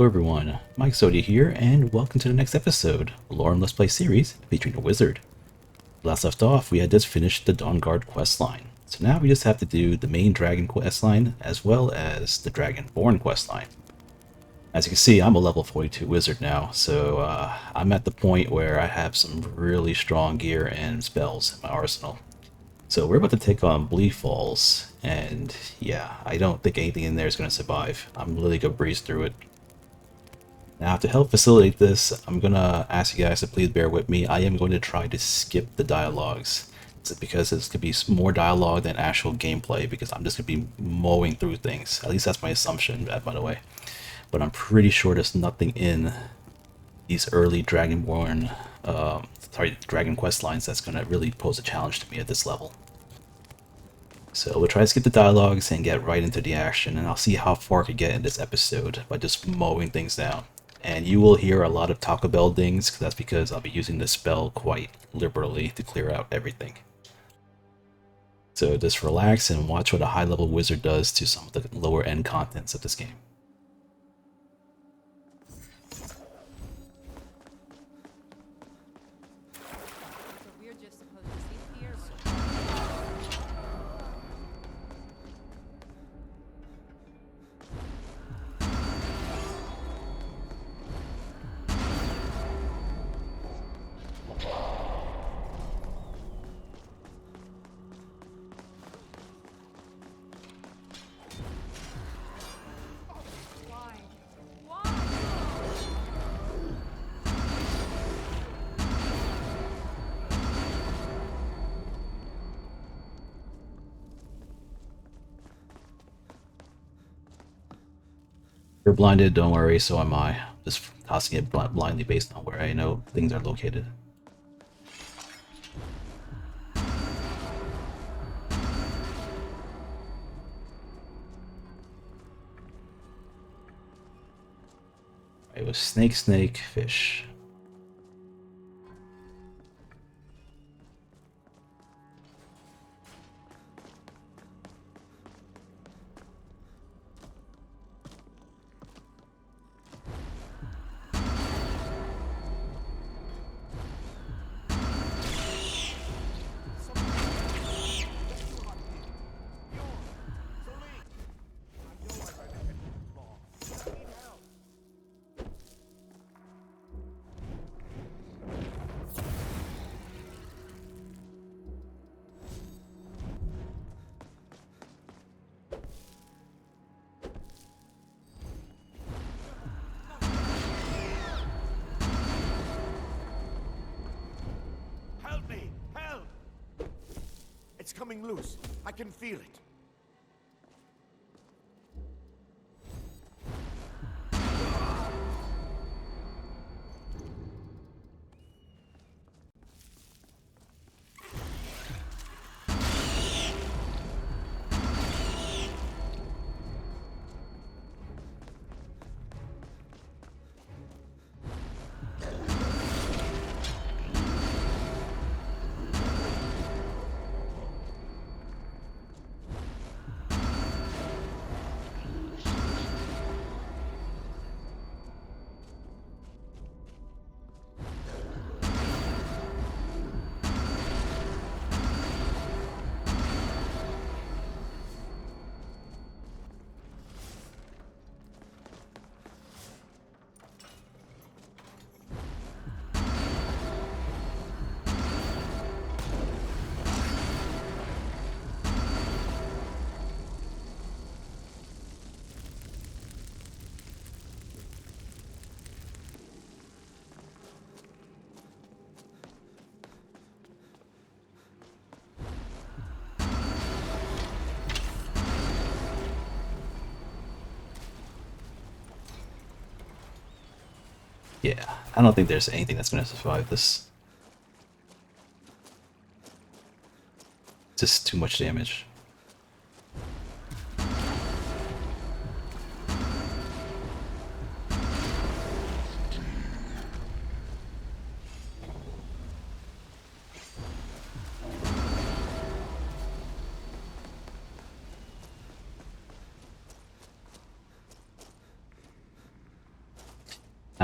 everyone, Mikezodia here, and welcome to the next episode of Lorerim Let's Play series featuring a wizard. Last left off, we had just finished the Dawnguard questline, so now we just have to do the main dragon questline as well as the Dragonborn questline. As you can see, I'm a level 42 wizard now, so I'm at the point where I have some really strong gear and spells in my arsenal. So we're about to take on Bleak Falls, and yeah, I don't think anything in there is going to survive. I'm really going to breeze through it. Now, to help facilitate this, I'm going to ask you guys to please bear with me. I am going to try to skip the dialogues. It's because it's going to be more dialogue than actual gameplay, because I'm just going to be mowing through things. At least that's my assumption, by the way. But I'm pretty sure there's nothing in these early Dragon Quest lines that's going to really pose a challenge to me at this level. So we'll try to skip the dialogues and get right into the action, and I'll see how far I can get in this episode by just mowing things down. And you will hear a lot of Taco Bell dings, because that's because I'll be using this spell quite liberally to clear out everything. So just relax and watch what a high-level wizard does to some of the lower-end contents of this game. You're blinded, don't worry, so am I. Just tossing it blindly based on where I know things are located. It was snake, snake, fish. It's coming loose. I can feel it. Yeah, I don't think there's anything that's going to survive this. Just too much damage.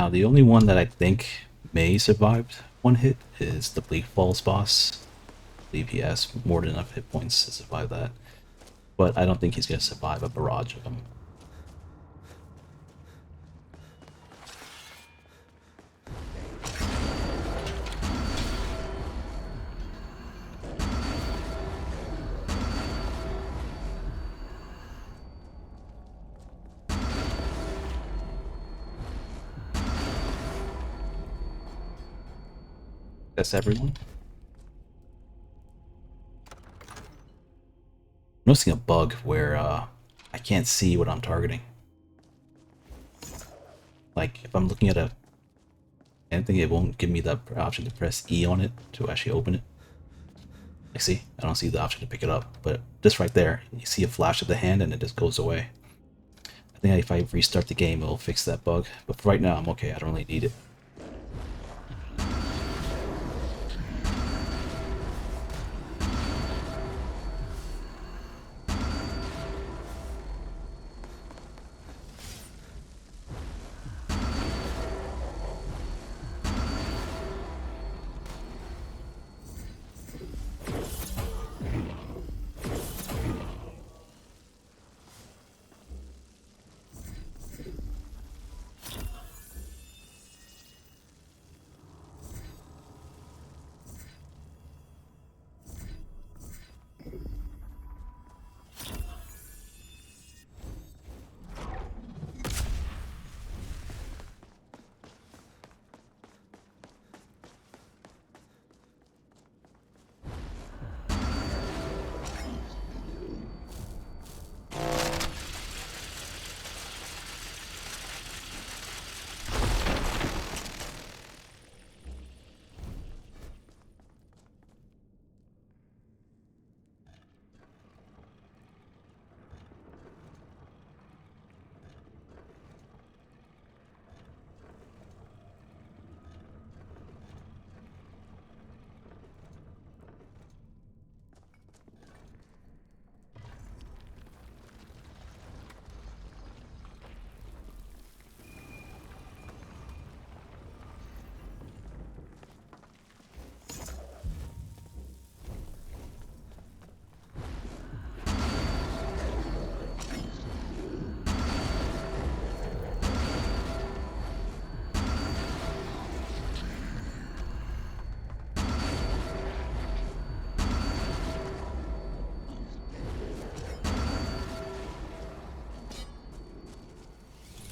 Now, the only one that I think may survive one hit is the Bleak Falls boss. I believe he has more than enough hit points to survive that. But I don't think he's going to survive a barrage of them. That's everyone. I'm noticing a bug where I can't see what I'm targeting. Like, if I'm looking at anything, it won't give me the option to press E on it to actually open it. I see, I don't see the option to pick it up, but just right there, you see a flash of the hand and it just goes away. I think if I restart the game, it'll fix that bug, but for right now, I'm okay, I don't really need it.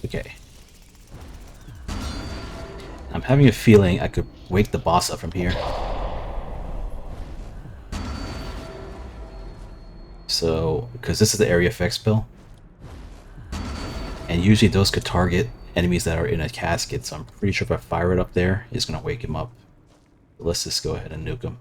Okay. I'm having a feeling I could wake the boss up from here. So, because this is the area effect spell, and usually those could target enemies that are in a casket, so I'm pretty sure if I fire it up there, it's going to wake him up. But let's just go ahead and nuke him.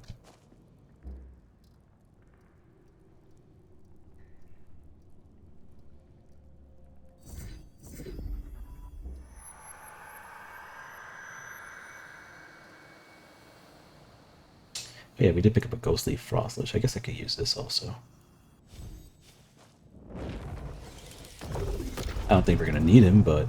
Yeah, we did pick up a ghostly frost lich. I guess I could use this also. I don't think we're gonna need him, but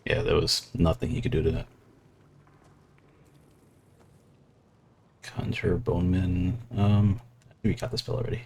yeah, there was nothing he could do to that. Conjure Boneman. I think we got the spell already.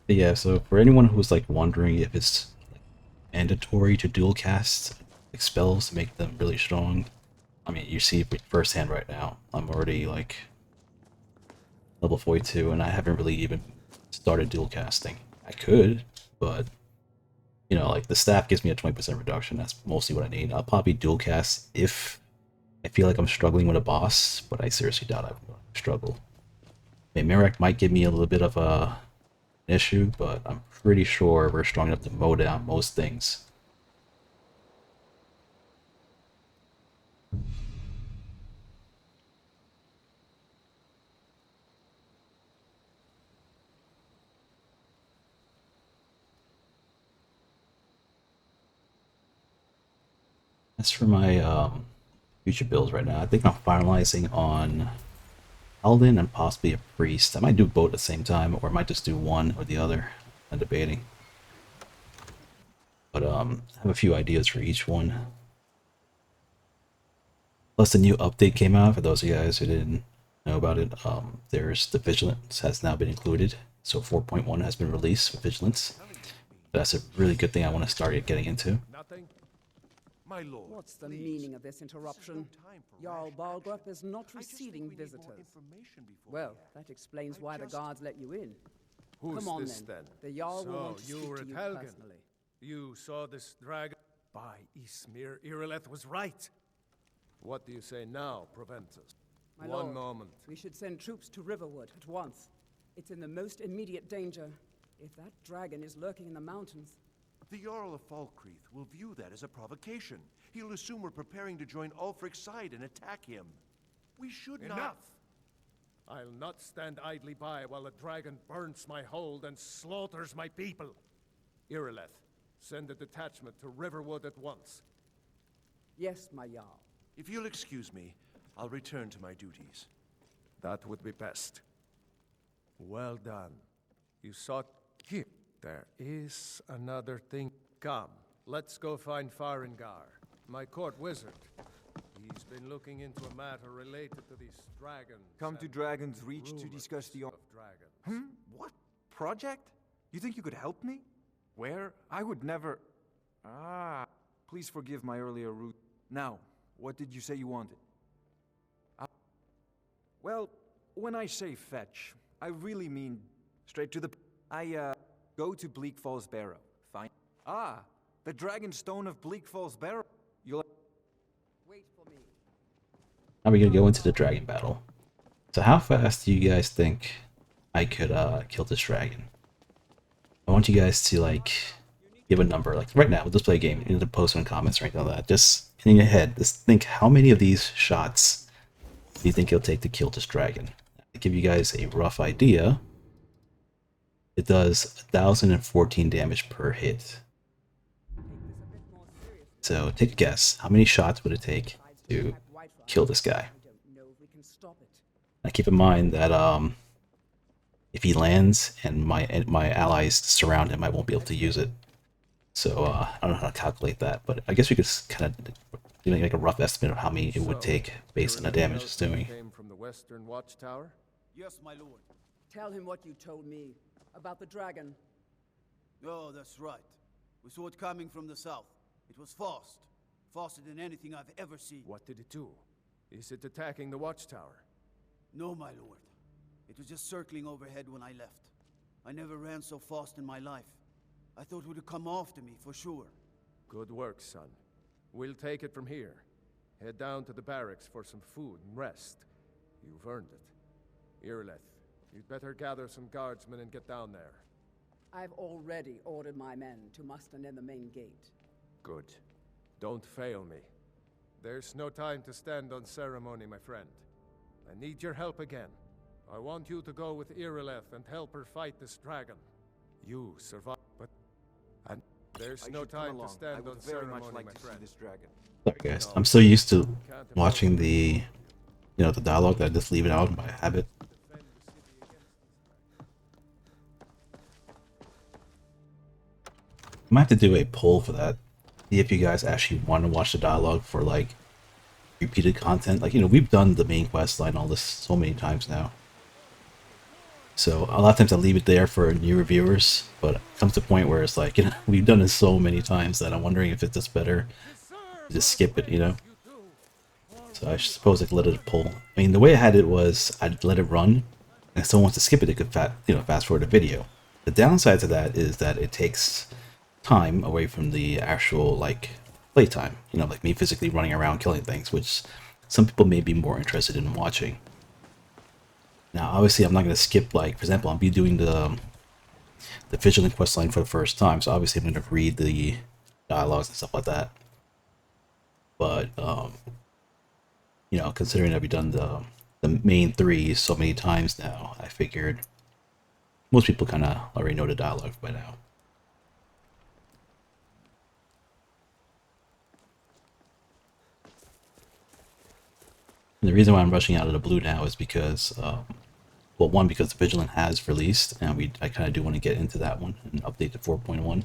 But yeah, so for anyone who's like wondering if it's mandatory to dual cast like, spells to make them really strong, I mean, you see it firsthand right now. I'm already like level 42, and I haven't really even started dual casting. I could, but you know, like the staff gives me a 20% reduction. That's mostly what I need. I'll probably dual cast if I feel like I'm struggling with a boss, but I seriously doubt I will struggle. I mean, Mirak might give me a little bit of an issue, but I'm pretty sure we're strong enough to mow down most things. As for my future builds right now, I think I'm finalizing on Paladin and possibly a priest. I might do both at the same time, or I might just do one or the other. I'm debating. But I have a few ideas for each one. Plus, the new update came out. For those of you guys who didn't know about it, there's the vigilance has now been included. So 4.1 has been released with vigilance. That's a really good thing I want to start getting into. Nothing? My lord. What's the please. meaning of this interruption? This is no time for Jarl rash Balgrup actions. is not I just think receiving we need more visitors. information before Well, we act. that explains I why the just- guards let you in. Who's Come on this then. then? The Jarl will So, want to you speak were to at you Helgen? personally. You saw this dragon? By Ysmir, Irileth was right. What do you say now, Proventus? My One lord, moment. we should send troops to Riverwood at once. It's in the most immediate danger. If that dragon is lurking in the mountains, The Jarl of Falkreath will view that as a provocation. He'll assume we're preparing to join Ulfric's side and attack him. We should not. Enough! I'll not stand idly by while the dragon burns my hold and slaughters my people. Irileth, send a detachment to Riverwood at once. yes, my Jarl. If you'll excuse me, I'll return to my duties. That would be best. Well done. You sought here. There is another thing. Come, let's go find Farengar, my court wizard. He's been looking into a matter related to these dragons. Come to and Dragon's Reach to discuss the... of dragons. What? Project? You think you could help me? Where? I would never... Ah, please forgive my earlier route. Now, what did you say you wanted? Well, when I say fetch, I really mean straight to the... Go to Bleak Falls Barrow. Fine. Ah, the Dragon Stone of Bleak Falls Barrow. You'll... Wait for me. Now we're gonna go into the dragon battle. So how fast do you guys think I could kill this dragon? I want you guys to like give a number. Like right now, we'll just play a game. You need to post in the comments right now that. Just in your head, just think how many of these shots do you think it'll take to kill this dragon? To give you guys a rough idea, it does 1,014 damage per hit. So take a guess. How many shots would it take to kill this guy? I don't know if we can stop it. Now keep in mind that if he lands and my allies surround him, I won't be able to use it. So I don't know how to calculate that, but I guess we could kind of do like a rough estimate of how many it would take based on the damage it's doing. Came from the Western Watchtower? Yes, my lord. Tell him what you told me about the dragon. Oh, that's right. We saw it coming from the south. It was fast. Faster than anything I've ever seen. What did it do? Is it attacking the Watchtower? No, my lord. It was just circling overhead when I left. I never ran so fast in my life. I thought it would come after me, for sure. Good work, son. We'll take it from here. Head down to the barracks for some food and rest. You've earned it. Irileth, you'd better gather some guardsmen and get down there. I've already ordered my men to muster near the main gate. Good. Don't fail me. There's no time to stand on ceremony, my friend. I need your help again. I want you to go with Irileth and help her fight this dragon. You survive, but... And there's I no should come time to along. I stand would on very ceremony, much like my to friend. see this dragon. Sorry guys, I'm so used to watching the, you know, the dialogue that I just leave it out by habit. I might have to do a poll for that. See if you guys actually want to watch the dialogue for like repeated content. Like, you know, we've done the main quest line all this so many times now. So a lot of times I leave it there for new reviewers, but it comes to a point where it's like, you know, we've done this so many times that I'm wondering if it's just better to just skip it, you know? So I suppose I could let it pull. I mean, the way I had it was I'd let it run, and if someone wants to skip it, they could fast forward the video. The downside to that is that it takes time away from the actual, like, playtime. You know, like me physically running around killing things, which some people may be more interested in watching. Now, obviously, I'm not going to skip, like, for example, I'll be doing the Vigilant questline for the first time, so obviously I'm going to read the dialogues and stuff like that. But, you know, considering that we've done the main three so many times now, I figured most people kind of already know the dialogue by now. And the reason why I'm rushing out of the blue now is because, well, one, because the Vigilant has released, and I kind of do want to get into that one and update to 4.1.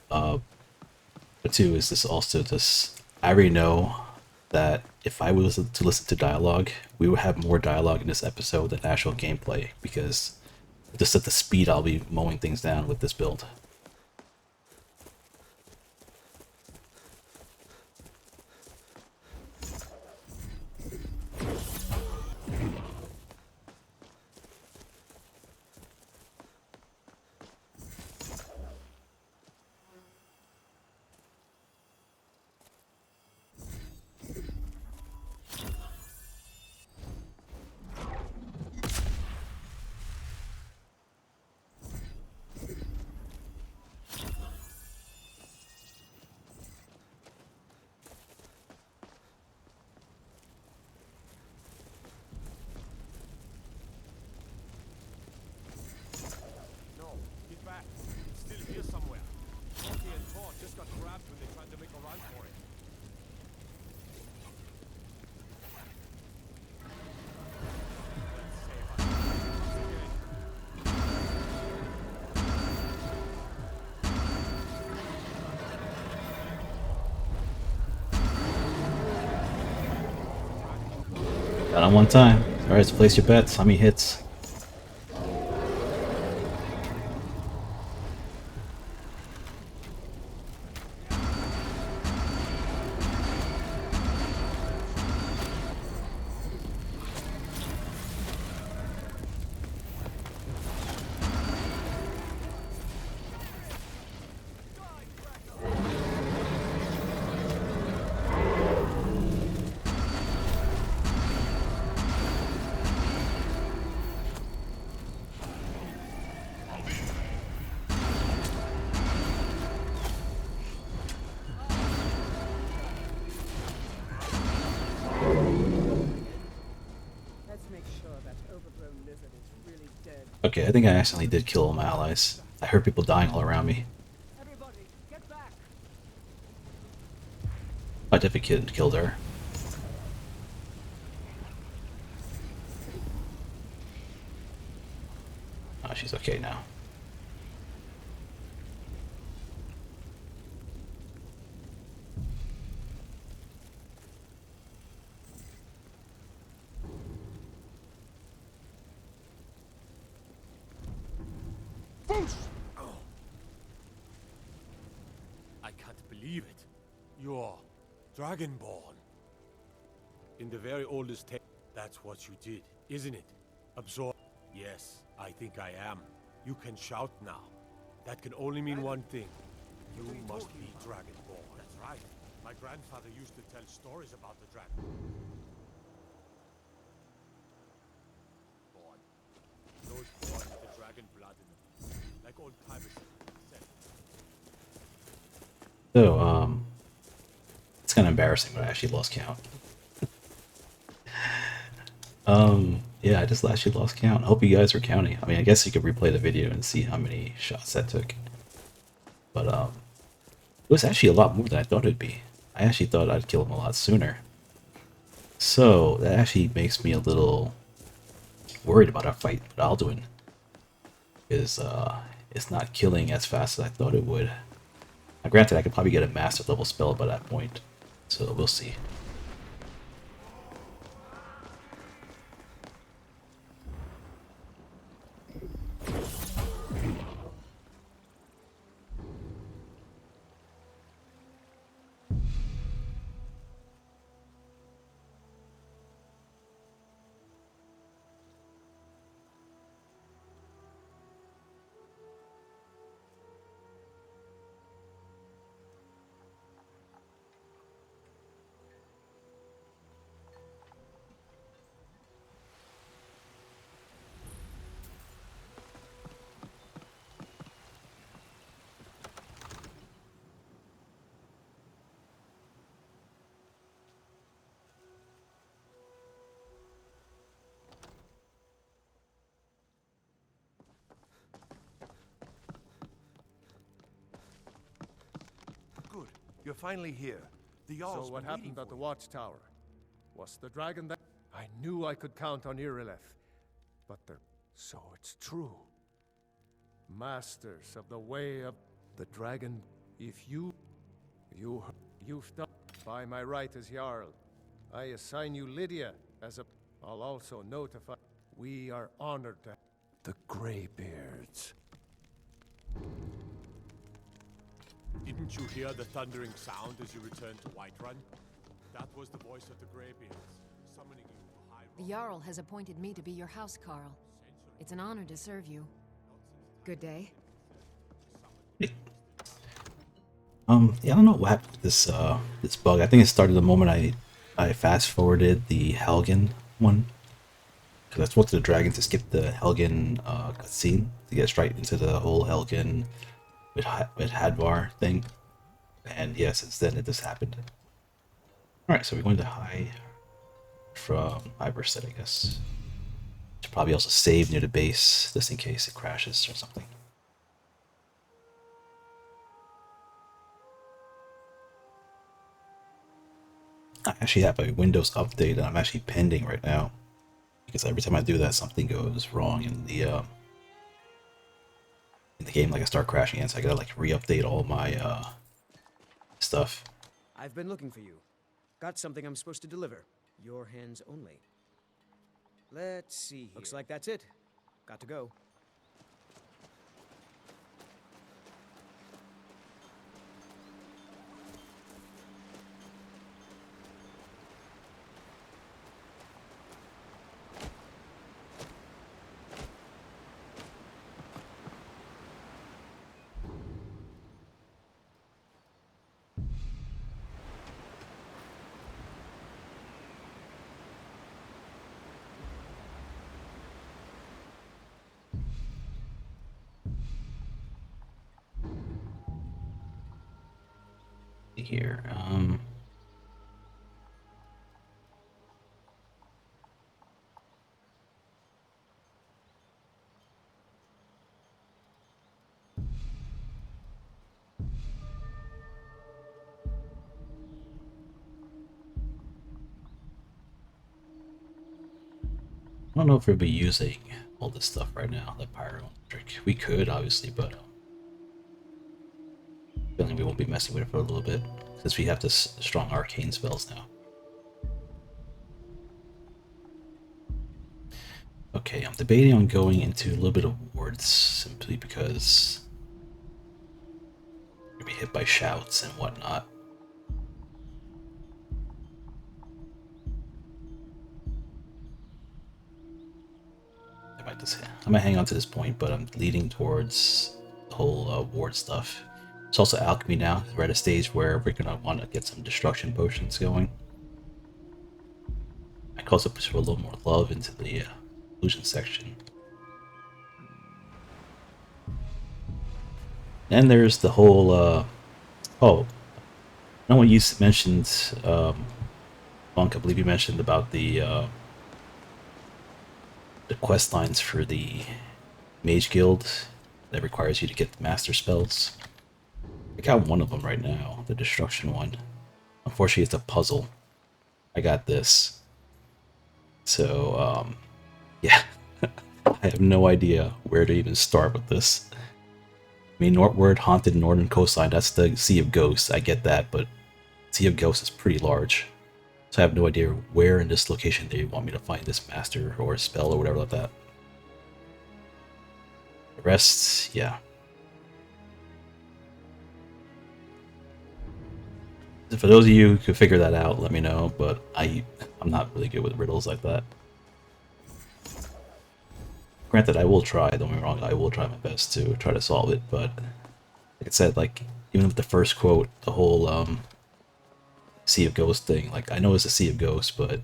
But two, is this also just, I already know that if I was to listen to dialogue, we would have more dialogue in this episode than actual gameplay, because just at the speed I'll be mowing things down with this build. Got on one time. Alright, so place your bets. How many hits? Okay, I think I accidentally did kill all my allies. I heard people dying all around me. Everybody, get back! I definitely killed her. Oh, she's okay now. I can't believe it. You're Dragonborn. In the very oldest tale, that's what you did, isn't it? Absorb. Yes, I think I am. You can shout now. That can only mean one thing. You must be Dragonborn. That's right. My grandfather used to tell stories about the dragon. Those born with the dragon blood in them. Like old timers said. So, it's kind of embarrassing, but I actually lost count. Yeah, I just actually lost count. I hope you guys were counting. I mean, I guess you could replay the video and see how many shots that took. But, it was actually a lot more than I thought it'd be. I actually thought I'd kill him a lot sooner. So, that actually makes me a little worried about our fight with Alduin. Because, it's not killing as fast as I thought it would. Now, granted, I could probably get a master level spell by that point. So, we'll see. You're finally here. The Jarl's So what been waiting happened at for the you. watchtower? Was the dragon that... I knew I could count on Irileth. But the... So it's true. Masters of the way of the dragon. If you've done by my right as Jarl. I assign you Lydia as a... I'll also notify... We are honored to... The Greybeards. Didn't you hear the thundering sound as you returned to Whiterun? That was the voice of the Greybeards, summoning you to High The Road. Jarl has appointed me to be your house, Carl. It's an honor to serve you. Good day. Yeah, I don't know what happened with this this bug. I think it started the moment I fast forwarded the Helgen one, because I spoke to the dragon to skip the Helgen cutscene to get straight into the whole Helgen with Hadvar thing, and yeah, since then it just happened. All right, so we're going to high from Iverstead, I guess. Should probably also save near the base just in case it crashes or something. I actually have a Windows update that I'm actually pending right now, because every time I do that, something goes wrong in the game. Like I start crashing, and so I gotta like re-update all my stuff. I've been looking for you. Got something I'm supposed to deliver. Your hands only. Let's see here. Looks like that's it. Got to go. Here, I don't know if we'll be using all this stuff right now, the pyro trick. We could, obviously, but feeling we won't be messing with it for a little bit, since we have this strong arcane spells now. Okay, I'm debating on going into a little bit of wards, simply because we're gonna be hit by shouts and whatnot. I might hang on to this point, but I'm leading towards the whole ward stuff. It's also alchemy now. We're at a stage where we're gonna want to get some destruction potions going. I can also put a little more love into the illusion section. And there's the whole oh, I know what you mentioned, Monk, I believe you mentioned about the quest lines for the Mage Guild that requires you to get the master spells. I got one of them right now, the destruction one. Unfortunately, it's a puzzle. I got this. So, yeah. I have no idea where to even start with this. I mean, northward, haunted northern coastline, that's the Sea of Ghosts. I get that, but Sea of Ghosts is pretty large. So I have no idea where in this location they want me to find this master or spell or whatever like that. The rest, yeah. For those of you who could figure that out, let me know, but I'm not really good with riddles like that. Granted, I will try, don't get me wrong, I will try my best to try to solve it, but like I said, like, even with the first quote, the whole Sea of Ghosts thing, like, I know it's a Sea of Ghosts, but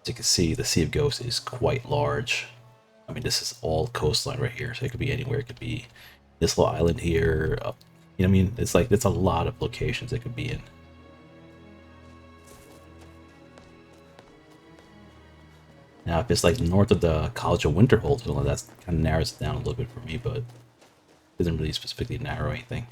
as you can see, the Sea of Ghosts is quite large. I mean, this is all coastline right here, so it could be anywhere. It could be this little island here, up, you know what I mean? It's like, it's a lot of locations it could be in. Now, if it's like north of the College of Winterhold, well, that kind of narrows it down a little bit for me, but it doesn't really specifically narrow anything.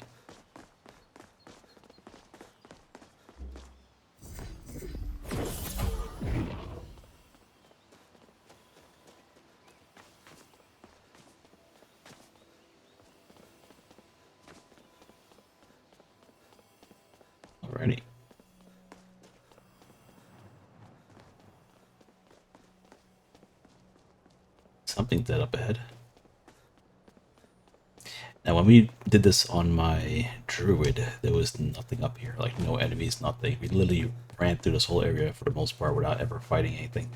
something dead up ahead. Now, when we did this on my druid, there was nothing up here. Like, no enemies, nothing. We literally ran through this whole area for the most part without ever fighting anything.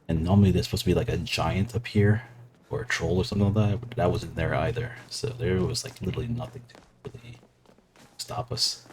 And normally there's supposed to be like a giant up here, or a troll or something like that, but that wasn't there either. So there was like literally nothing to really stop us.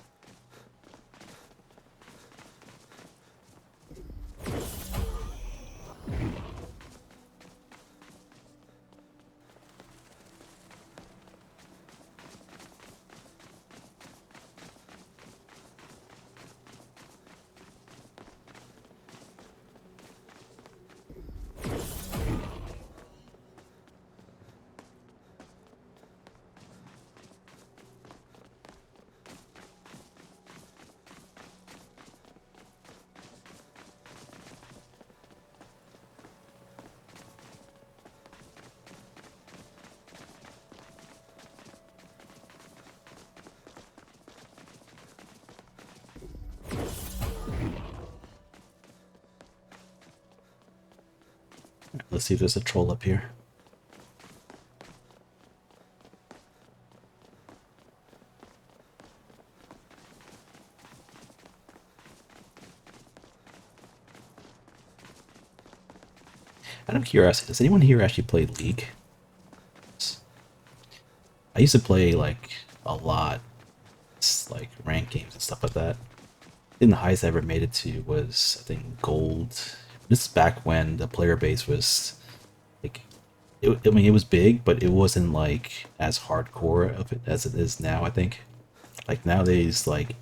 Let's see if there's a troll up here. Out of curiosity, does anyone here actually play League? I used to play like a lot, like ranked games and stuff like that. I think the highest I ever made it to was, I think, gold. This is back when the player base was like, I mean, it was big, but it wasn't like as hardcore of it as it is now. I think, like nowadays, like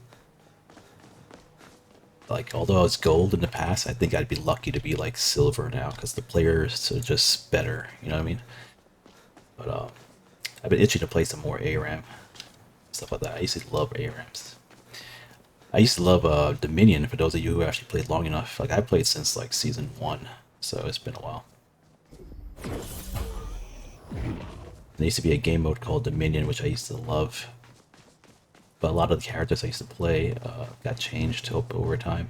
although I was gold in the past, I think I'd be lucky to be like silver now because the players are just better. You know what I mean? But I've been itching to play some more ARAM stuff like that. I used to love ARAMs. I used to love Dominion, for those of you who actually played long enough. Like, I played since, like, Season 1, so it's been a while. There used to be a game mode called Dominion, which I used to love. But a lot of the characters I used to play got changed over time.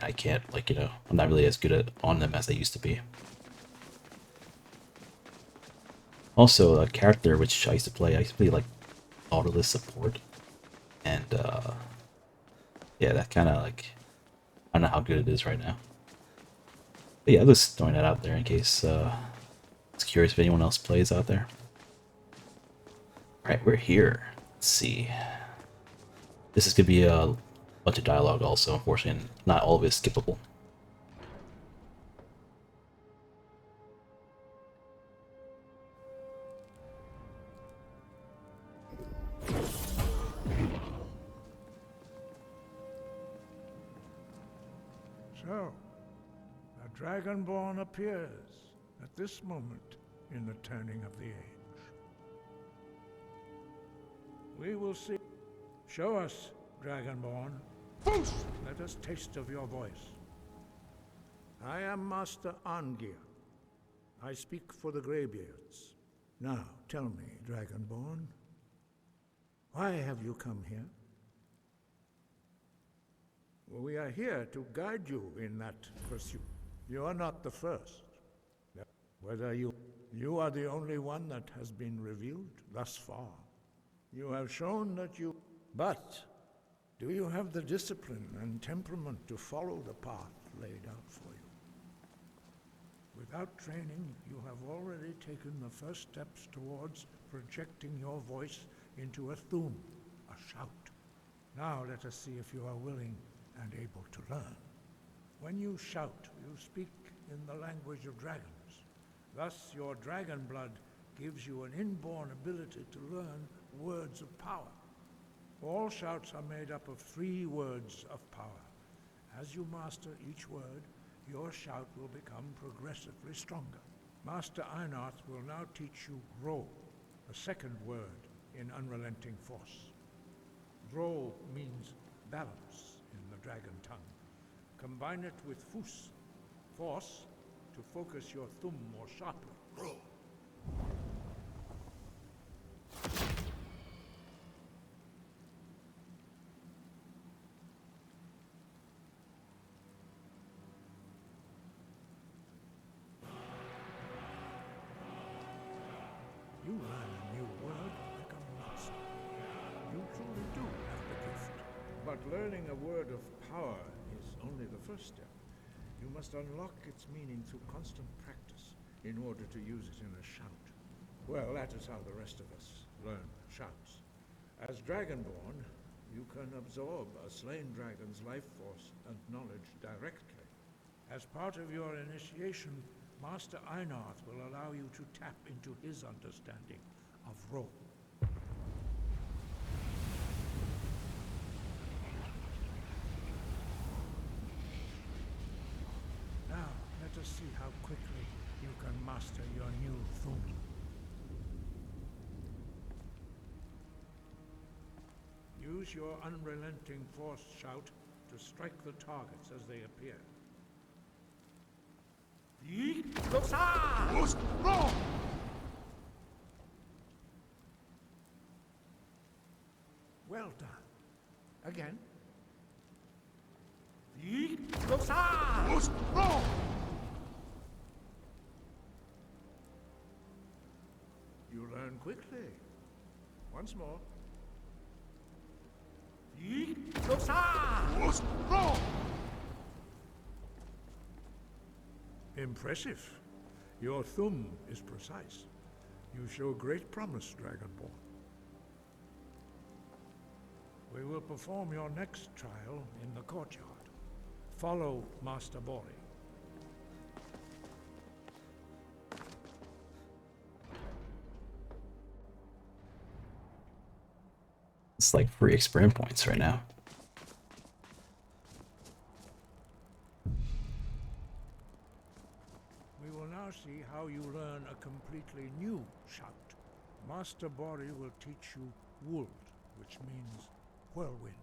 I can't, like, you know, I'm not really as good on them as I used to be. Also, a character which I used to play like, Autoless Support. And, yeah, that kind of like, I don't know how good it is right now. But yeah, I'm just throwing that out there in case I was curious if anyone else plays out there. Alright, we're here. Let's see. This is going to be a bunch of dialogue also, unfortunately, and not all of it is skippable. So, a Dragonborn appears at this moment in the turning of the age. We will see. Show us, Dragonborn. Let us taste of your voice. I am Master Arngir. I speak for the Greybeards. Now, tell me, Dragonborn, why have you come here? We are here to guide you in that pursuit. You are not the first. Whether you are the only one that has been revealed thus far. You have shown that you... But, do you have the discipline and temperament to follow the path laid out for you? Without training, you have already taken the first steps towards projecting your voice into a thum, a shout. Now let us see if you are willing and able to learn. When you shout, you speak in the language of dragons. Thus, your dragon blood gives you an inborn ability to learn words of power. All shouts are made up of 3 words of power. As you master each word, your shout will become progressively stronger. Master Einarth will now teach you Grow, the second word in Unrelenting Force. Grow means balance in the dragon tongue. Combine it with Fus, force, to focus your thumb more sharply. Grow. But learning a word of power is only the first step. You must unlock its meaning through constant practice in order to use it in a shout. Well, that is how the rest of us learn shouts. As Dragonborn, you can absorb a slain dragon's life force and knowledge directly. As part of your initiation, Master Einarth will allow you to tap into his understanding of roll. Now, let us see how quickly you can master your new Thum. Use your unrelenting force shout to strike the targets as they appear. Well done. Again. You learn quickly. Once more. Impressive. Your Thum is precise. You show great promise, Dragonborn. We will perform your next trial in the courtyard. Follow Master Bori. It's like free experience points right now. We will now see how you learn a completely new shout. Master Bori will teach you Wold, which means whirlwind.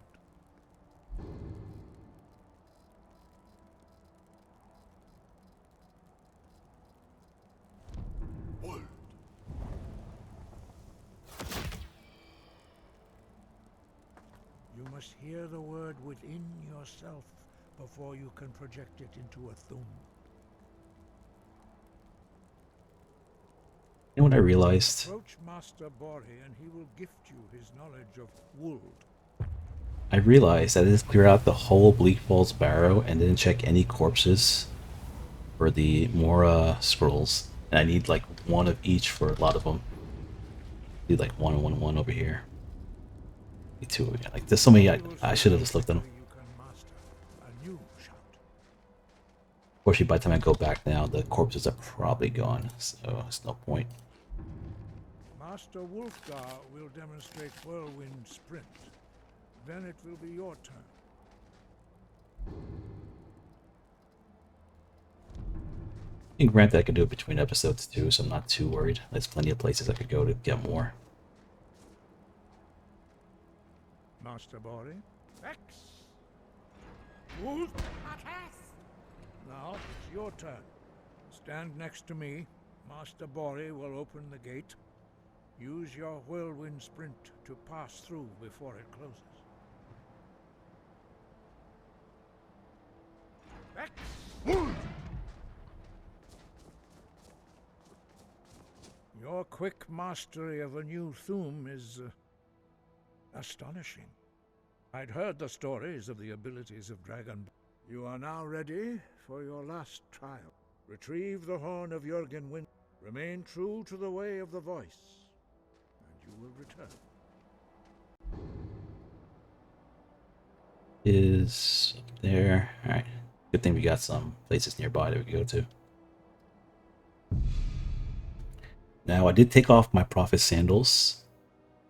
You must hear the word within yourself before you can project it into a Thum. You know what I realized? Approach Master Bori and he will gift you his knowledge of Wold. I realized I just cleared out the whole Bleak Falls barrow and didn't check any corpses for the more scrolls. And I need like one of each for a lot of them. Need like one over here. Need two. Like there's so many I should have just looked at them. Fortunately, by the time I go back now, the corpses are probably gone, so there's no point. Master Wolfgar will demonstrate whirlwind sprint. Then it will be your turn. And granted, I could do it between episodes too, so I'm not too worried. There's plenty of places I could go to get more. Master Bori. X. Wolf. Now it's your turn. Stand next to me. Master Bori will open the gate. Use your whirlwind sprint to pass through before it closes. X. Your quick mastery of a new Thum is astonishing. I'd heard the stories of the abilities of Dragon. You are now ready for your last trial. Retrieve the horn of Jurgen. Remain true to the way of the voice, and you will return. Is up there. Alright. Good thing we got some places nearby that we can go to. Now, I did take off my Prophet Sandals.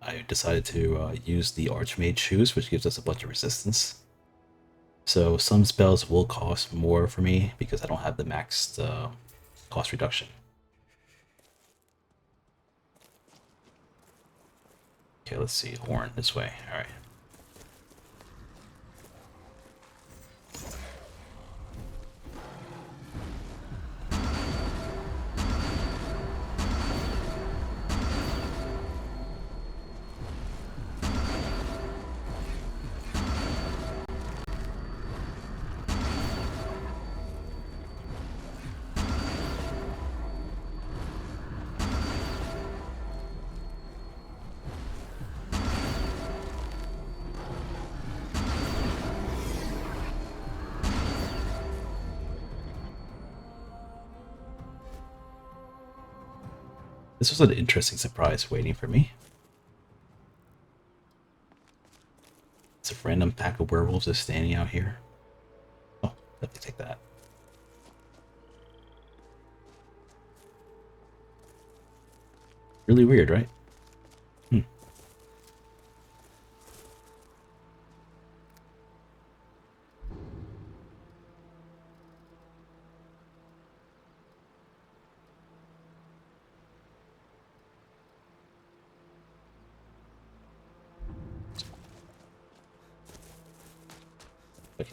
I decided to use the Archmage shoes, which gives us a bunch of resistance. So some spells will cost more for me because I don't have the maxed cost reduction. Okay, let's see. Horn this way. All right. This was an interesting surprise waiting for me. It's a random pack of werewolves just standing out here. Oh, let me take that. Really weird, right?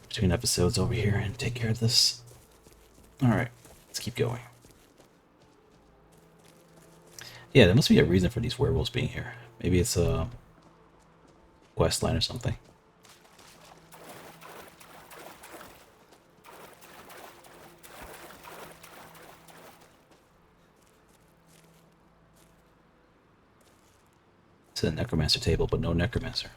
Between episodes over here and take care of this. Alright, let's keep going. Yeah, there must be a reason for these werewolves being here. Maybe it's a quest line or something. It's a necromancer table, but no necromancer.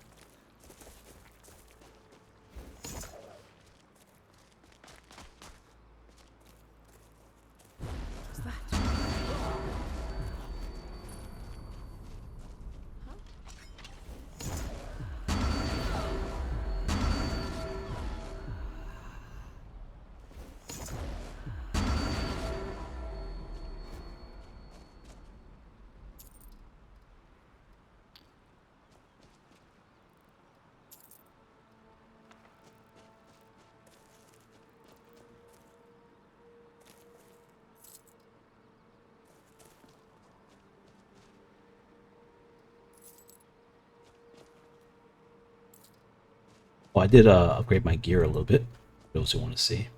Well, I did upgrade my gear a little bit, for those who want to see.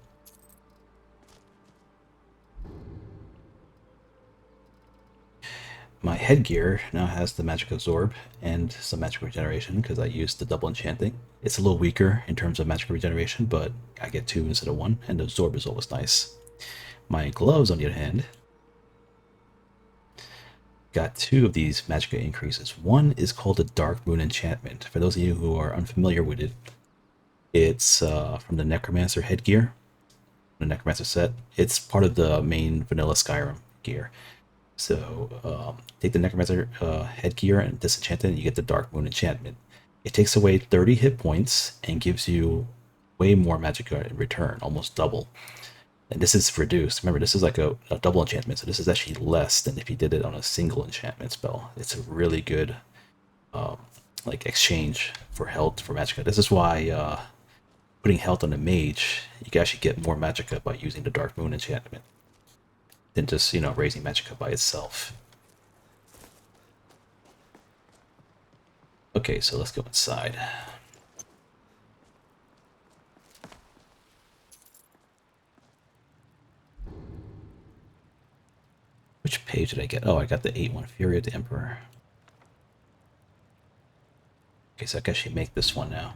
My headgear now has the magic absorb and some magic regeneration because I used the double enchanting. It's a little weaker in terms of magic regeneration, but I get 2 instead of 1, and the absorb is always nice. My gloves, on the other hand, got 2 of these magic increases. One is called the Dark Moon Enchantment. For those of you who are unfamiliar with it, it's from the Necromancer headgear, the Necromancer set. It's part of the main vanilla Skyrim gear. So take the Necromancer headgear and disenchant it, and you get the Dark Moon Enchantment. It takes away 30 hit points and gives you way more magicka in return, almost double. And this is reduced. Remember, this is like a double enchantment, so this is actually less than if you did it on a single enchantment spell. It's a really good like exchange for health for magicka. This is why putting health on a mage, you can actually get more magicka by using the Dark Moon enchantment than just, you know, raising magicka by itself. Okay, so let's go inside. Which page did I get? Oh, I got the 8-1 Fury of the Emperor. Okay, so I can actually make this one now.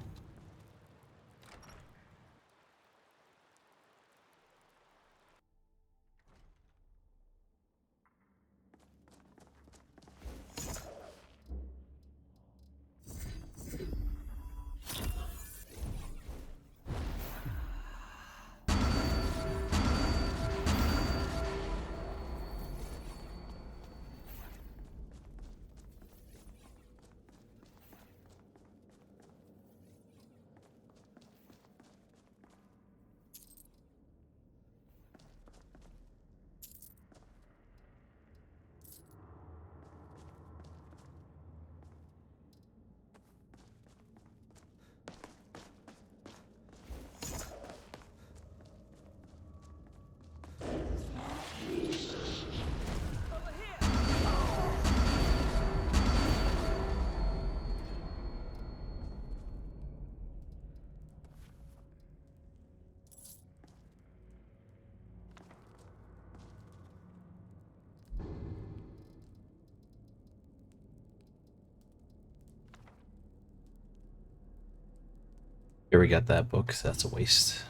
Here we got that book, so that's a waste.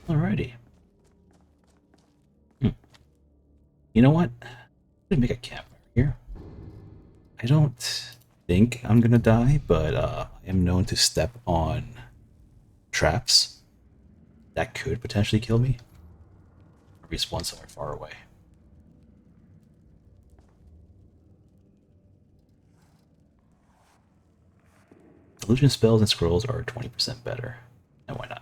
Alrighty. You know what? I'm gonna make a campfire here. I don't think I'm gonna die, but I am known to step on traps that could potentially kill me. Or respawn somewhere far away. Illusion spells and scrolls are 20% better. And why not?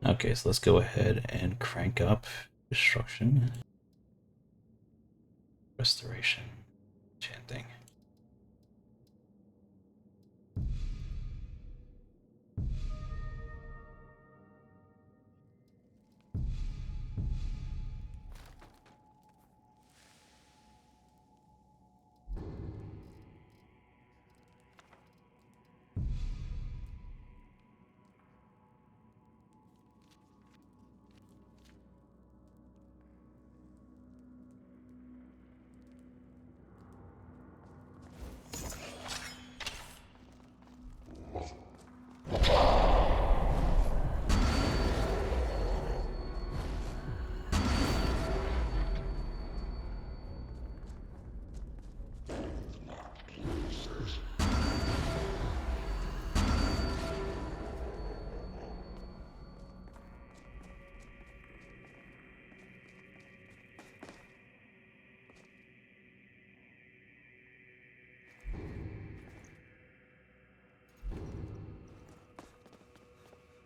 Okay, so let's go ahead and crank up destruction, restoration, chanting.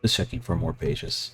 Just checking for more pages.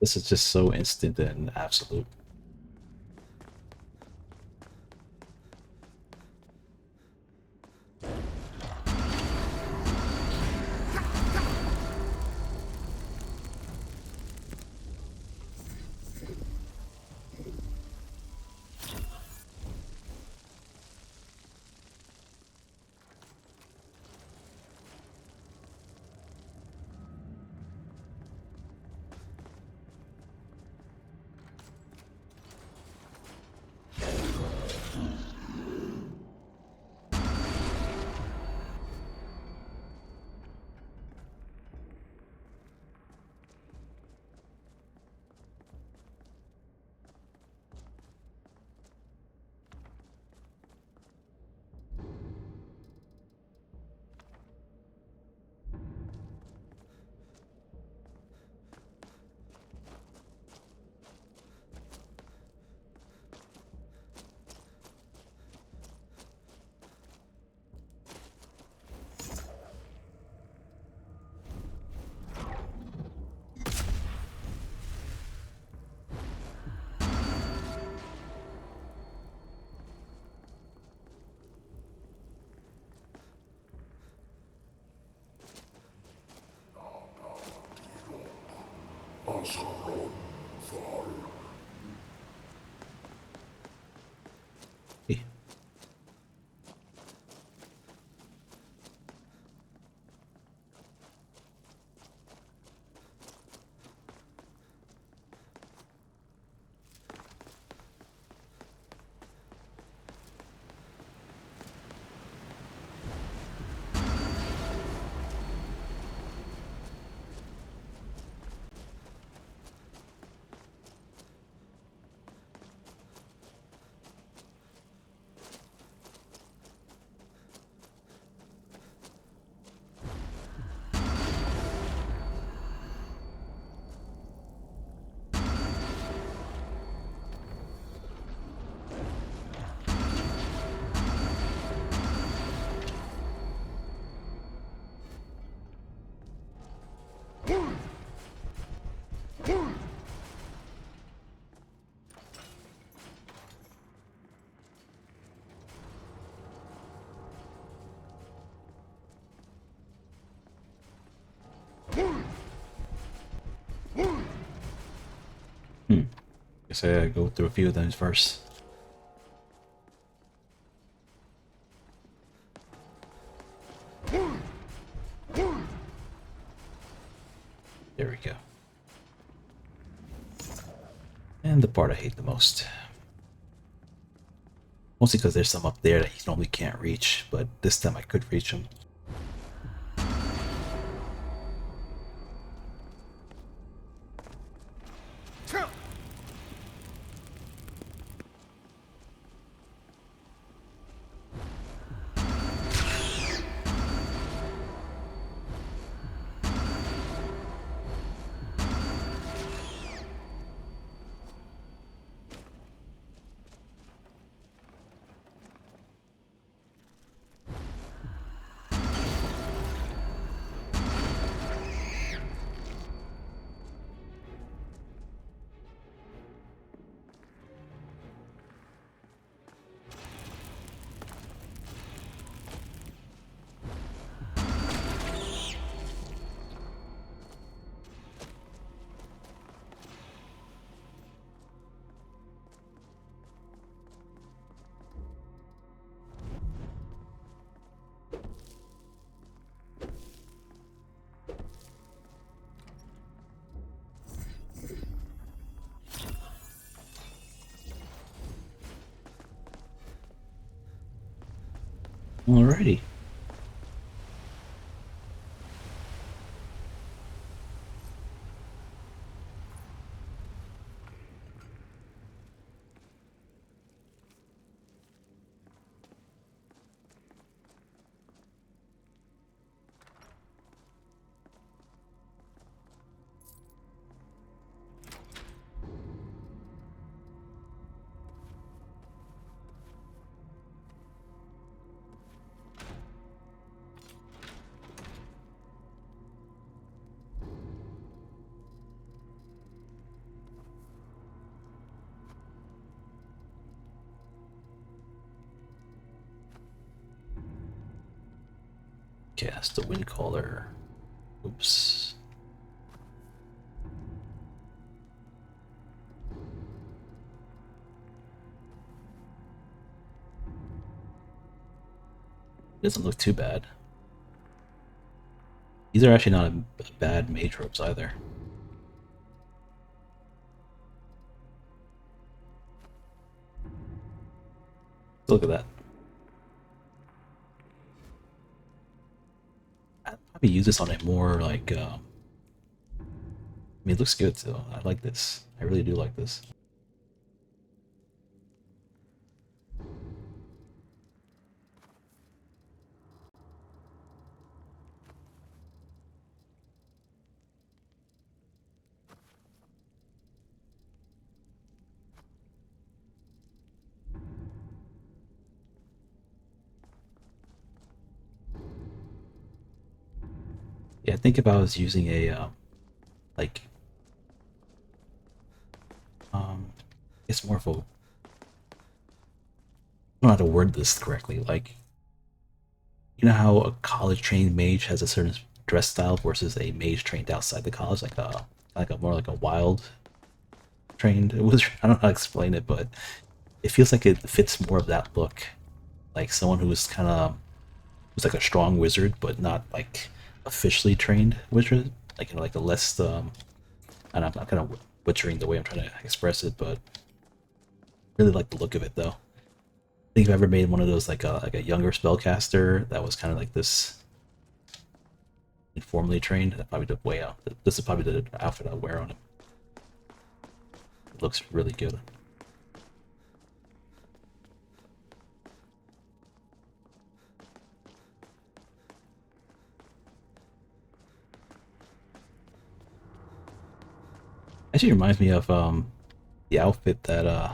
This is just so instant and absolute. Guess I gotta go through a few of those first. There we go. And the part I hate the most. Mostly because there's some up there that you normally can't reach, but this time I could reach them. Alrighty. Cast the windcaller. Oops. Doesn't look too bad. These are actually not a bad mage ropes either. Look at that. I'd probably use this on a more like, I mean, it looks good though. I like this. I really do like this. Yeah, I think if I was using a, like, it's more of a, I don't know how to word this correctly, like, you know how a college-trained mage has a certain dress style versus a mage trained outside the college, like a more like a wild trained wizard. I don't know how to explain it, but it feels like it fits more of that look, like someone who's kind of who's like a strong wizard, but not like officially trained wizard, like like a less and I'm not kind of butchering the way I'm trying to express it, but really like the look of it though. I think if I ever made one of those like a younger spellcaster that was kind of like this informally trained, that probably the way out. This is probably the outfit I'll wear on him. It looks really good. Actually reminds me of the outfit that oh,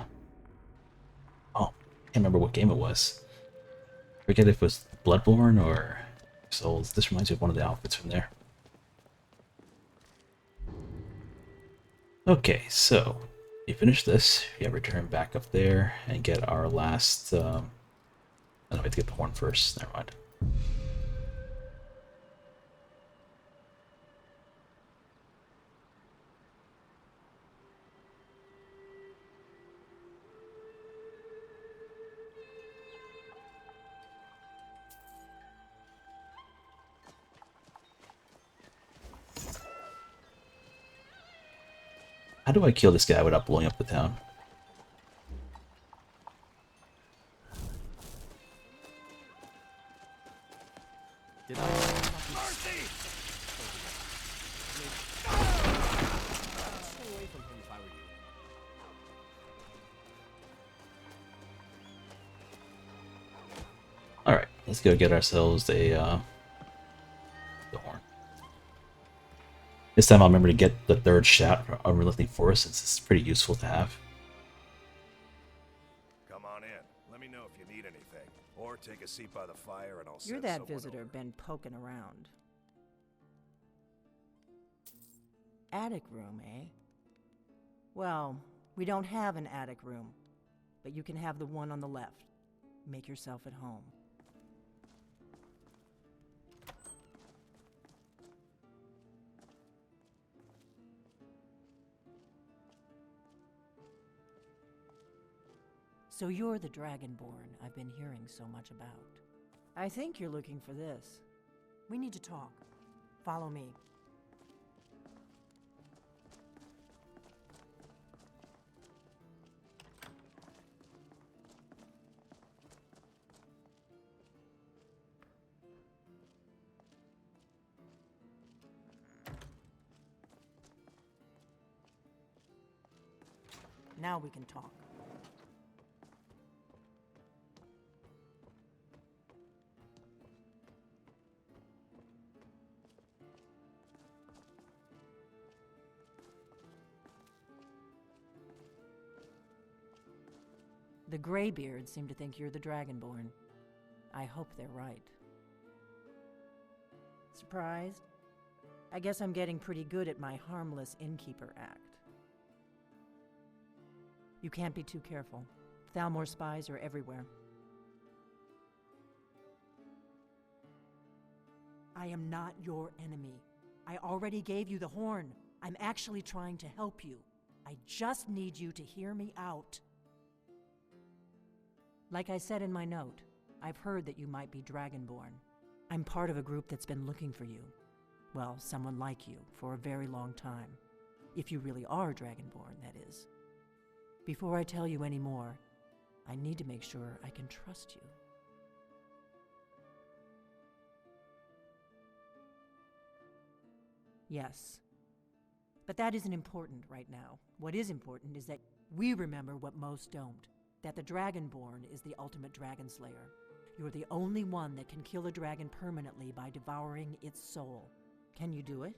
I can't remember what game it was. I forget if it was Bloodborne or Souls. This reminds me of one of the outfits from there. Okay, so you finish this, you have return back up there and get our last oh, no, we have to get the horn first, never mind. How do I kill this guy without blowing up the town? Did I? Mercy! Stay away from him if I were you. Alright, let's go get ourselves a the horn. This time I'll remember to get the third shout for Unrelenting Force, since it's pretty useful to have. Come on in. Let me know if you need anything. Or take a seat by the fire and I'll You're send that someone visitor over. been poking around. Attic room, eh? Well, we don't have an attic room, but you can have the one on the left. Make yourself at home. So you're the Dragonborn I've been hearing so much about. I think you're looking for this. We need to talk. Follow me. Now we can talk. The Greybeards seem to think you're the Dragonborn. I hope they're right. Surprised? I guess I'm getting pretty good at my harmless innkeeper act. You can't be too careful. Thalmor spies are everywhere. I am not your enemy. I already gave you the horn. I'm actually trying to help you. I just need you to hear me out. Like I said in my note, I've heard that you might be Dragonborn. I'm part of a group that's been looking for you. Well, someone like you, for a very long time. If you really are Dragonborn, that is. Before I tell you any more, I need to make sure I can trust you. Yes. But that isn't important right now. What is important is that we remember what most don't. That the Dragonborn is the ultimate dragon slayer. You're the only one that can kill a dragon permanently by devouring its soul. Can you do it?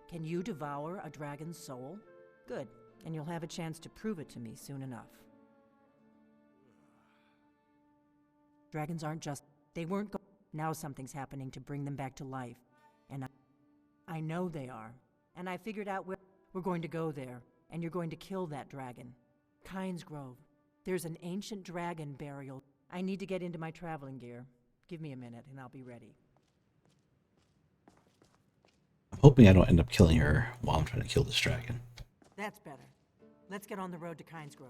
Can you devour a dragon's soul? Good, and you'll have a chance to prove it to me soon enough. Dragons aren't just... They weren't Now something's happening to bring them back to life. And I know they are. And I figured out we're going to go there, and you're going to kill that dragon. Kynes Grove. There's an ancient dragon burial. I need to get into my traveling gear. Give me a minute and I'll be ready. I'm hoping I don't end up killing her while I'm trying to kill this dragon. That's better. Let's get on the road to Kynes Grove.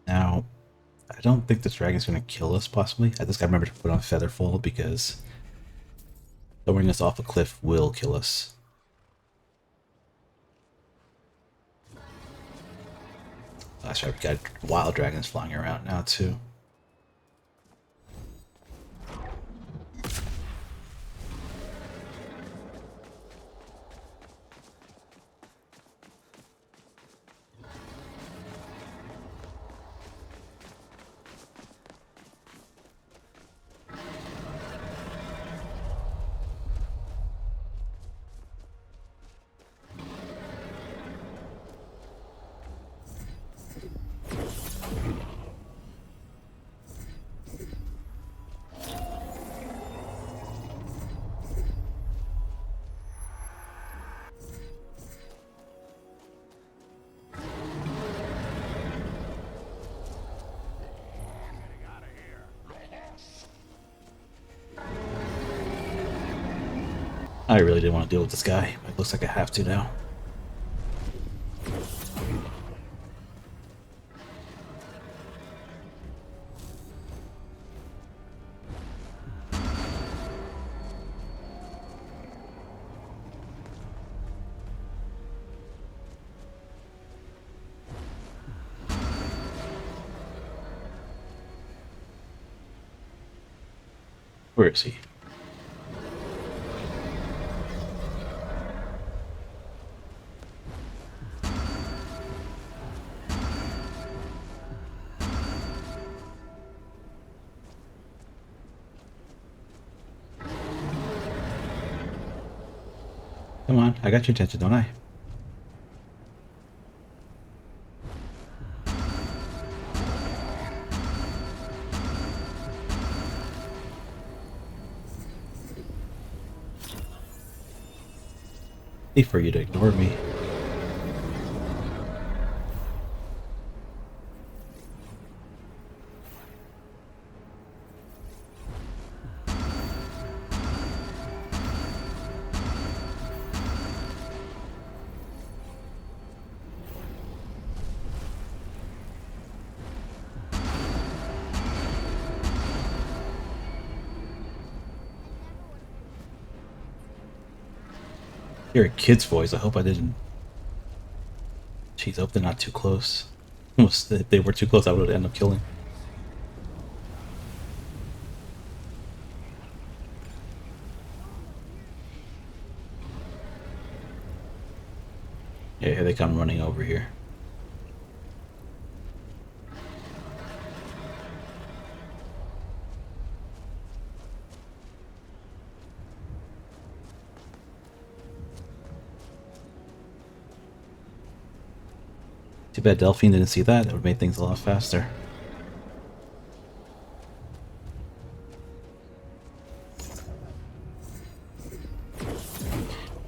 Now, I don't think this dragon's going to kill us, possibly. I just got to remember to put on Featherfall, because lowering us off a cliff will kill us. That's right, we got wild dragons flying around now, too. I really didn't want to deal with this guy, but it looks like I have to now. Where is he? Come on, I got your attention, don't I? For you to ignore me. Hear a kid's voice. I hope I didn't. Jeez, I hope they're not too close. If they were too close, I would end up killing. Yeah, here they come running over here. Too bad Delphine didn't see that. It would have made things a lot faster.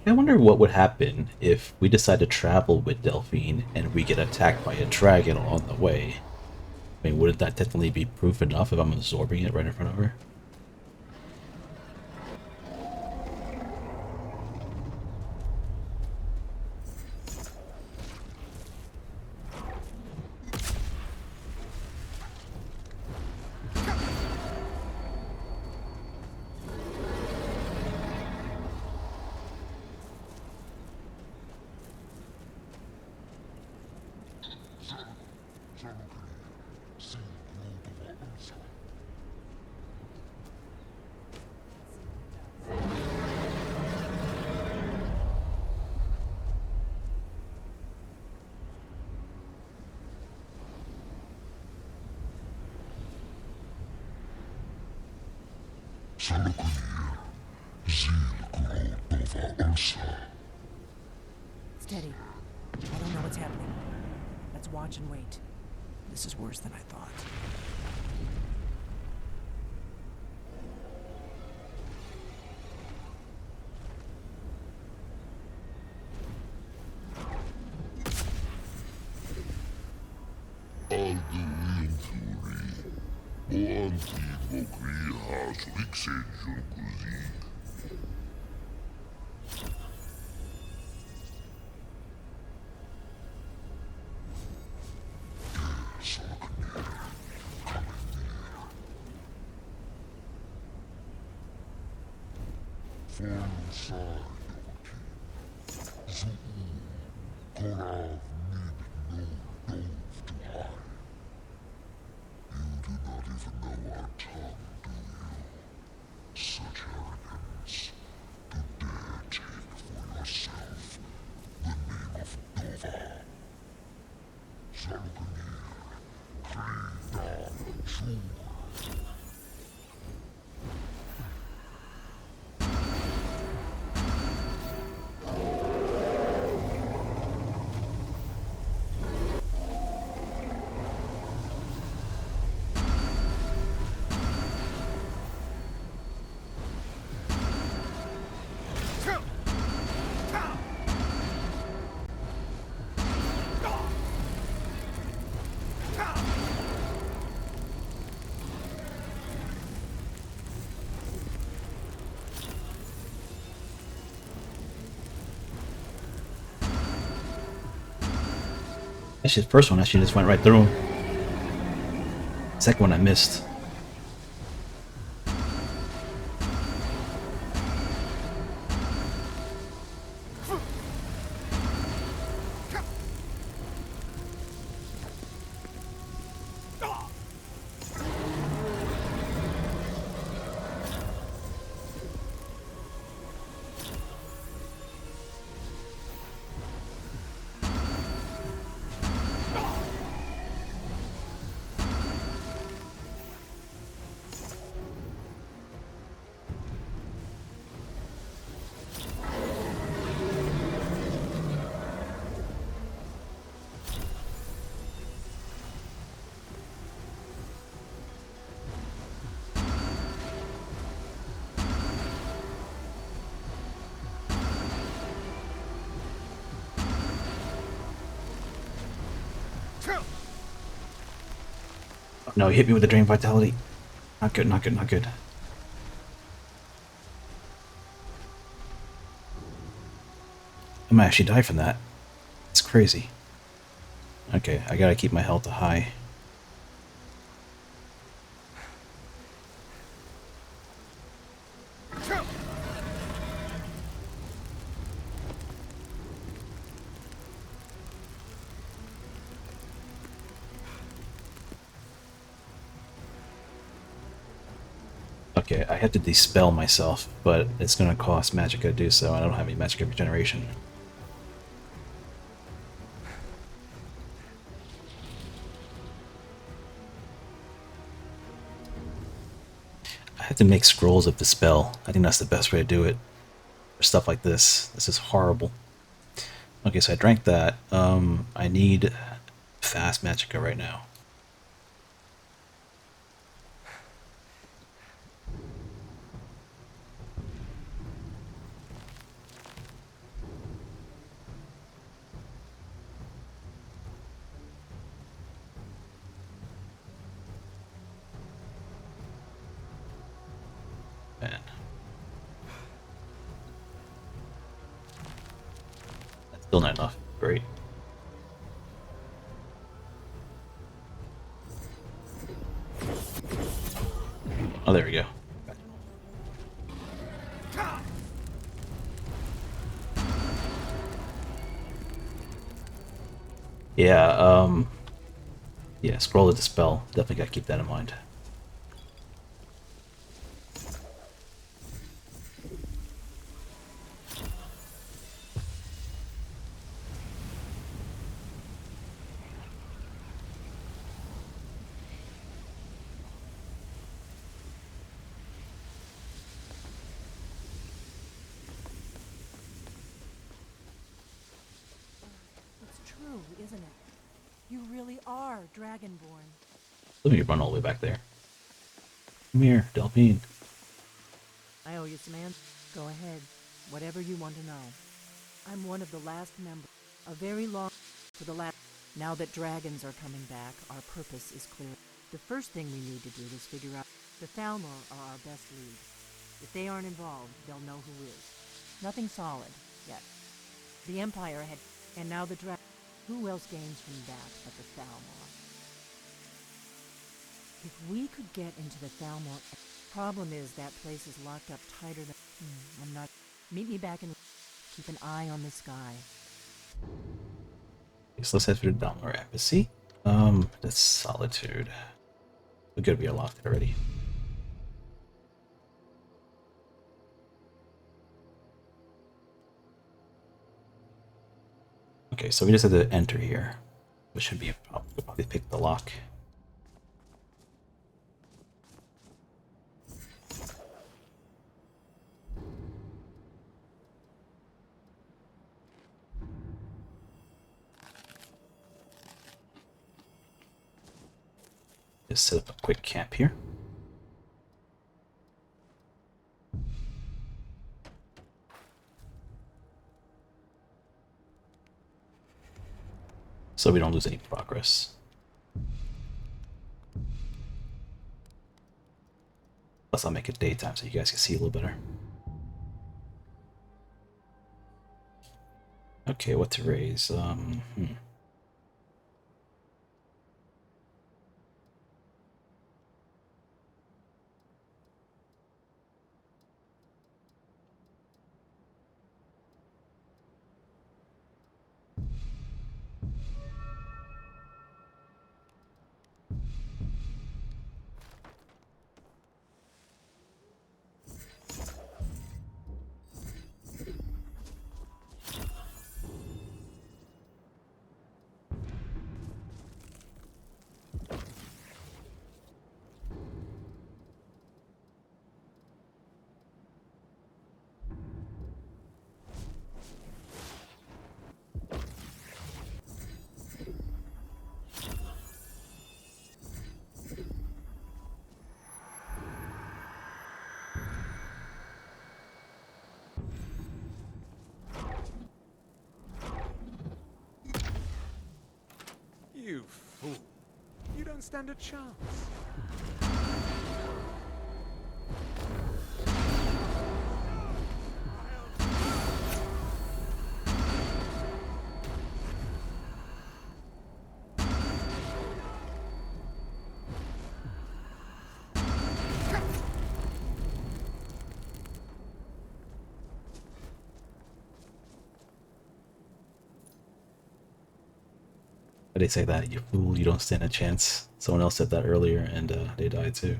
I wonder what would happen if we decide to travel with Delphine and we get attacked by a dragon on the way. I mean, wouldn't that technically be proof enough if I'm absorbing it right in front of her? Steady. I don't know what's happening. Let's watch and wait. This is worse than I thought. Actually, the first one actually just went right through him. Second one I missed. No, he hit me with the drain vitality. Not good, not good, not good. I might actually die from that. It's crazy. Okay, I gotta keep my health high. Okay, I had to dispel myself, but it's gonna cost magicka to do so, and I don't have any magicka regeneration. I have to make scrolls of dispel. I think that's the best way to do it. For stuff like this. This is horrible. Okay, so I drank that. I need fast magicka right now. Man. That's still not enough. Great. Oh, there we go. Yeah, yeah, scroll of dispel. Definitely gotta keep that in mind. It's true, isn't it? You really are Dragonborn. Let me run all the way back there. Come here, Delphine. I owe you some answers. Go ahead. Whatever you want to know. I'm one of the last members. A very long... For the last... Now that dragons are coming back, our purpose is clear. The first thing we need to do is figure out... The Thalmor are our best leads. If they aren't involved, they'll know who is. Nothing solid, yet. The Empire had... And now the dragon... Who else gains from that but the Thalmor? If we could get into the Thalmor... Problem is that place is locked up tighter than... I'm not... Meet me back in... Keep an eye on the sky. So let's head for the Thalmor Embassy. That's Solitude. We're gonna be unlocked already. Okay, so we just have to enter here, which should be a problem. We'll probably pick the lock. Just set up a quick camp here. So we don't lose any progress. Plus I'll make it daytime so you guys can see a little better. Okay, what to raise? You fool. You don't stand a chance. They say that, you fool, you don't stand a chance. Someone else said that earlier, and they died too.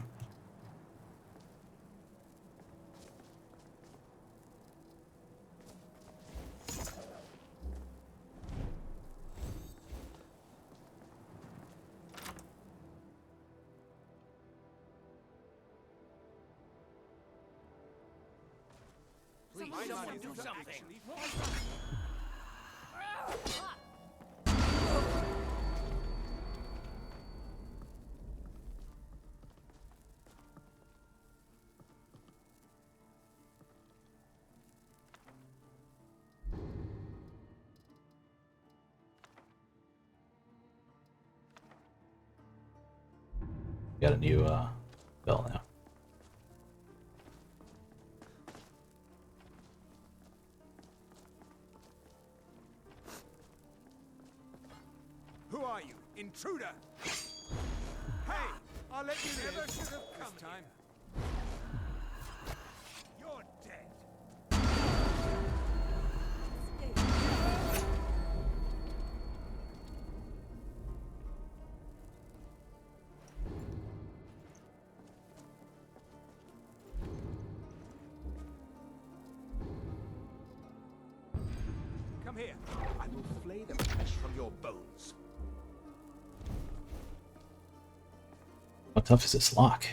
Please, someone do something. Got a new bell now. Who are you, intruder? Hey, I'll let you never should have come this time. You're dead. Come here. I will flay the flesh from your bones. How tough is this lock?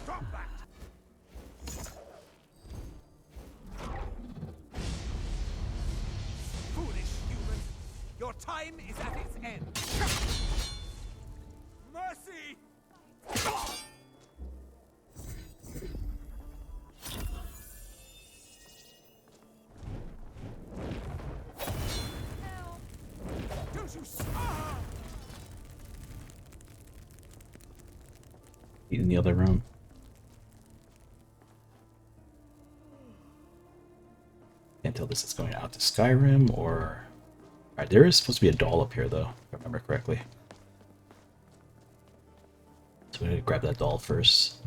Stop that! Foolish human! Your time is at its end! Mercy! Don't you He's in the other room. Can't tell this is going out to Skyrim or... Alright, there is supposed to be a doll up here though, if I remember correctly. So we need to grab that doll first.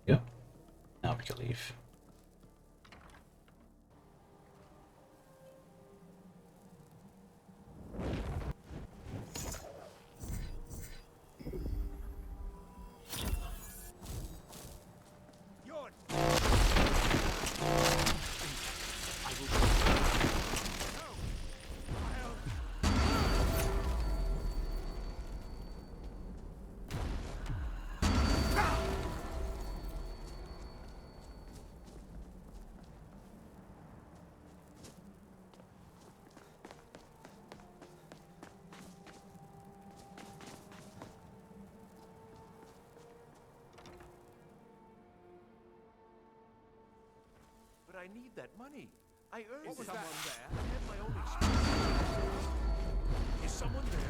Yep. Now we can leave. But I need that money. I earned Is it. someone there? I have my own experience. Is someone there?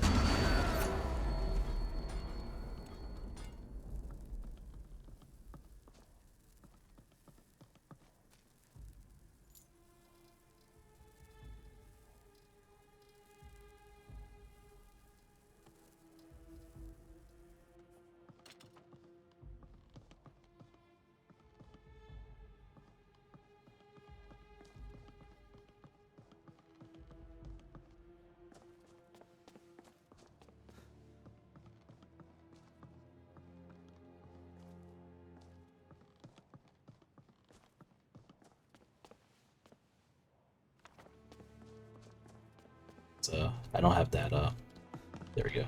I don't have that there we go.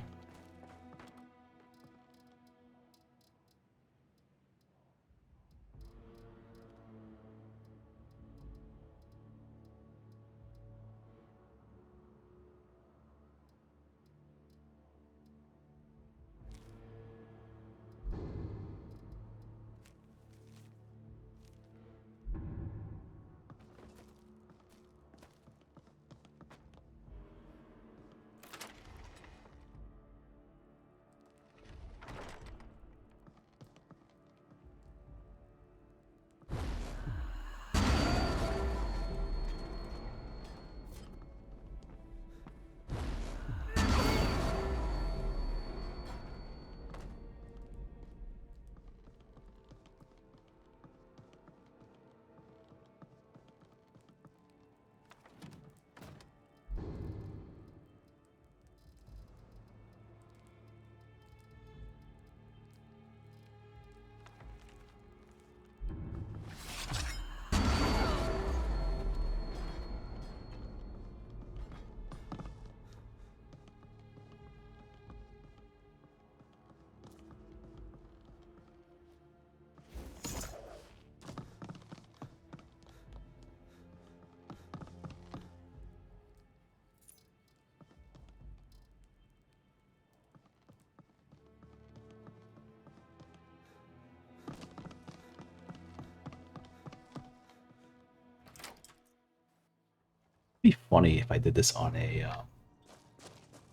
be funny if I did this on a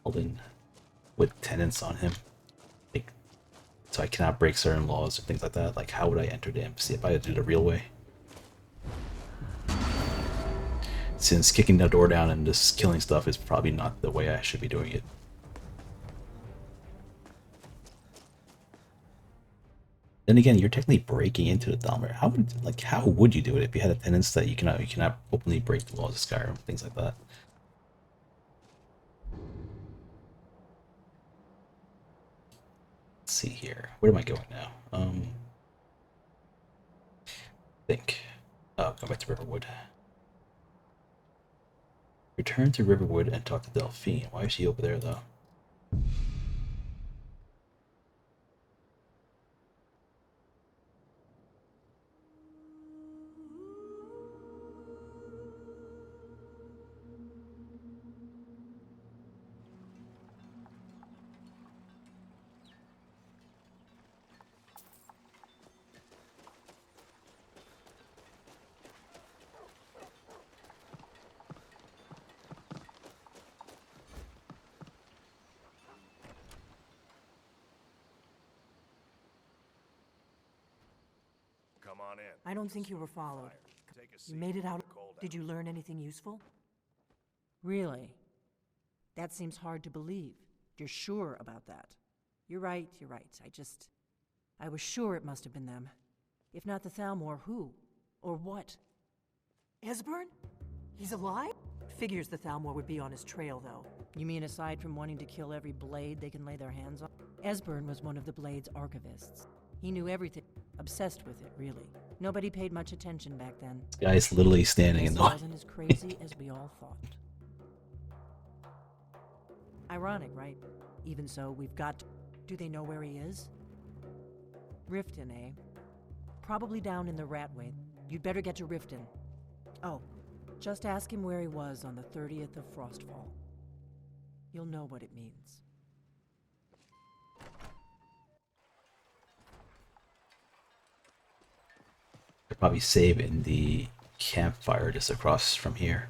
hold in with tenants on him, like so I cannot break certain laws or things like that. Like, how would I enter the embassy if I had to do it the real way? Since kicking the door down and just killing stuff is probably not the way I should be doing it. Then again, you're technically breaking into the Thalmor. How would you do it if you had a tenants that you cannot openly break the laws of Skyrim, things like that? Let's see here. Where am I going now? Think. Oh, go back to Riverwood. Return to Riverwood and talk to Delphine. Why is she over there though? Come on in. I don't think you were followed. Take a You seat. made it out. Cold Did you learn anything useful? Really? That seems hard to believe. You're sure about that? You're right, you're right. I was sure it must have been them. If not the Thalmor, who? Or what? Esburn? He's alive? Figures the Thalmor would be on his trail, though. You mean aside from wanting to kill every blade they can lay their hands on? Esburn was one of the Blade's archivists. He knew everything. Obsessed with it, really. Nobody paid much attention back then. This guy's literally standing in the wasn't as crazy as we all thought. Ironic, right? Even so, we've got... Do they know where he is? Riften, eh? Probably down in the Ratway. You'd better get to Riften. Oh, just ask him where he was on the 30th of Frostfall. You'll know what it means. They're probably safe in the campfire just across from here.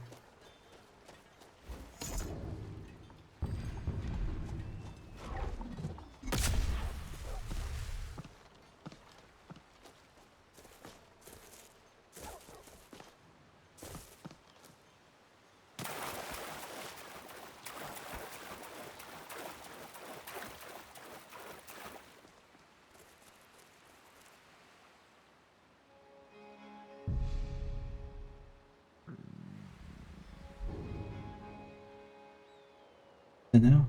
And now?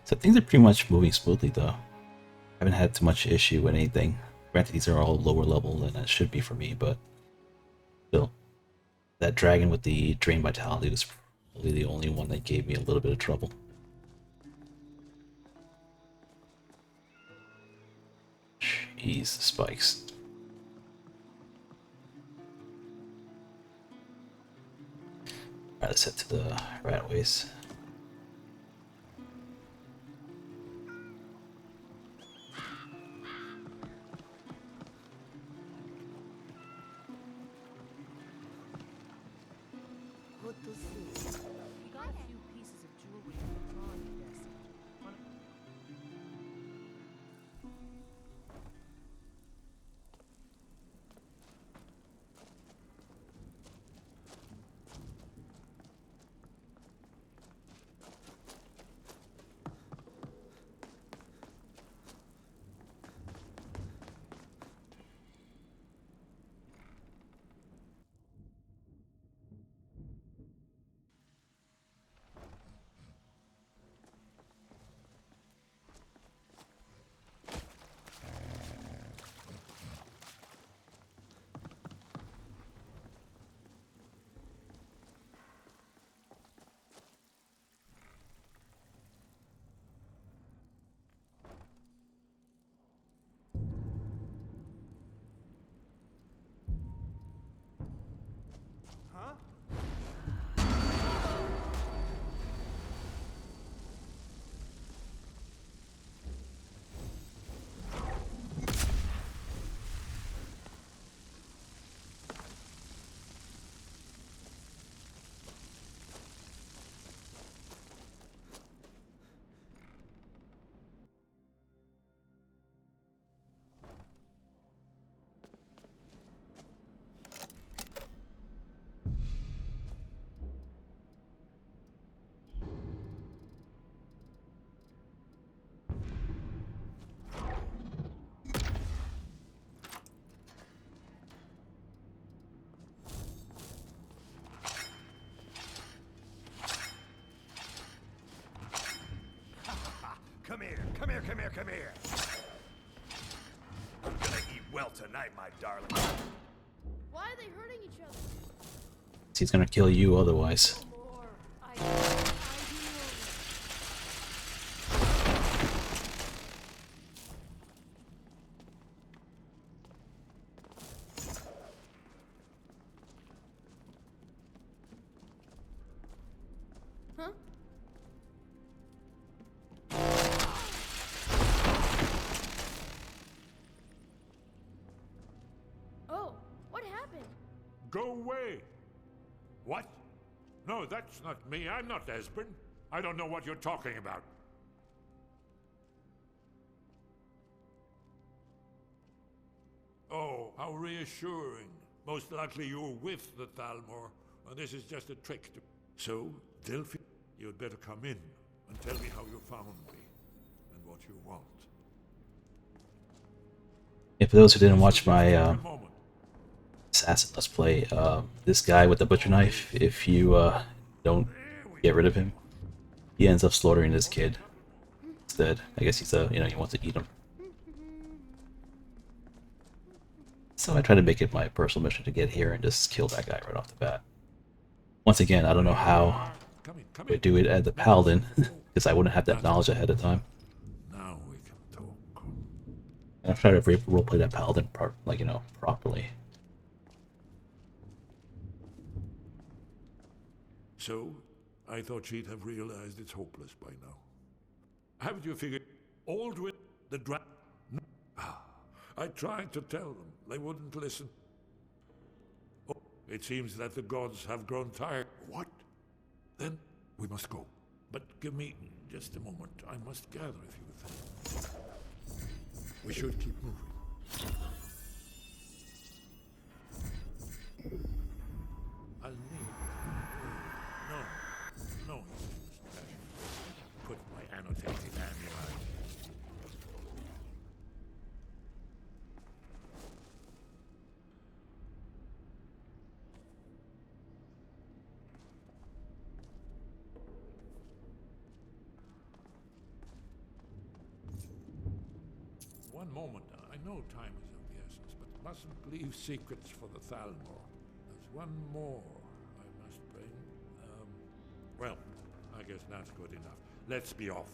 So things are pretty much moving smoothly though. I haven't had too much issue with anything. Granted, these are all lower level than it should be for me, but still. That dragon with the drain vitality was probably the only one that gave me a little bit of trouble. Jeez, spikes. Alright, let's head to the Ratways. Good to see you. We got a few pieces of jewelry from the pawn desk. here, come here, come here. I'm gonna eat well tonight, my darling. Why are they hurting each other? He's gonna kill you otherwise. Huh? Oh, what happened? Go away! What? No, that's not me. I'm not Esburn. I don't know what you're talking about. Oh, how reassuring. Most likely you're with the Thalmor, and this is just a trick to... So, Delphi, you'd better come in and tell me how you found me, and what you want. Yeah, for those who didn't watch my Assassin Let's Play, this guy with the butcher knife, if you don't get rid of him, he ends up slaughtering this kid instead. I guess he's he wants to eat him. So I try to make it my personal mission to get here and just kill that guy right off the bat. Once again, I don't know how I do it at the Paladin, because I wouldn't have that knowledge ahead of time. Now we can talk. And I've tried to roleplay that Paladin properly. So, I thought she'd have realized it's hopeless by now. Haven't you figured Aldwin, the dragon? I tried to tell them. They wouldn't listen. Oh, it seems that the gods have grown tired. What? Then we must go. But give me just a moment. I must gather a few things. We should keep moving. I'll need... No. Put my annotated manual. One moment. I know time is of the essence, but mustn't leave secrets for the Thalmor. There's one more I must bring. Well, I guess that's good enough. Let's be off.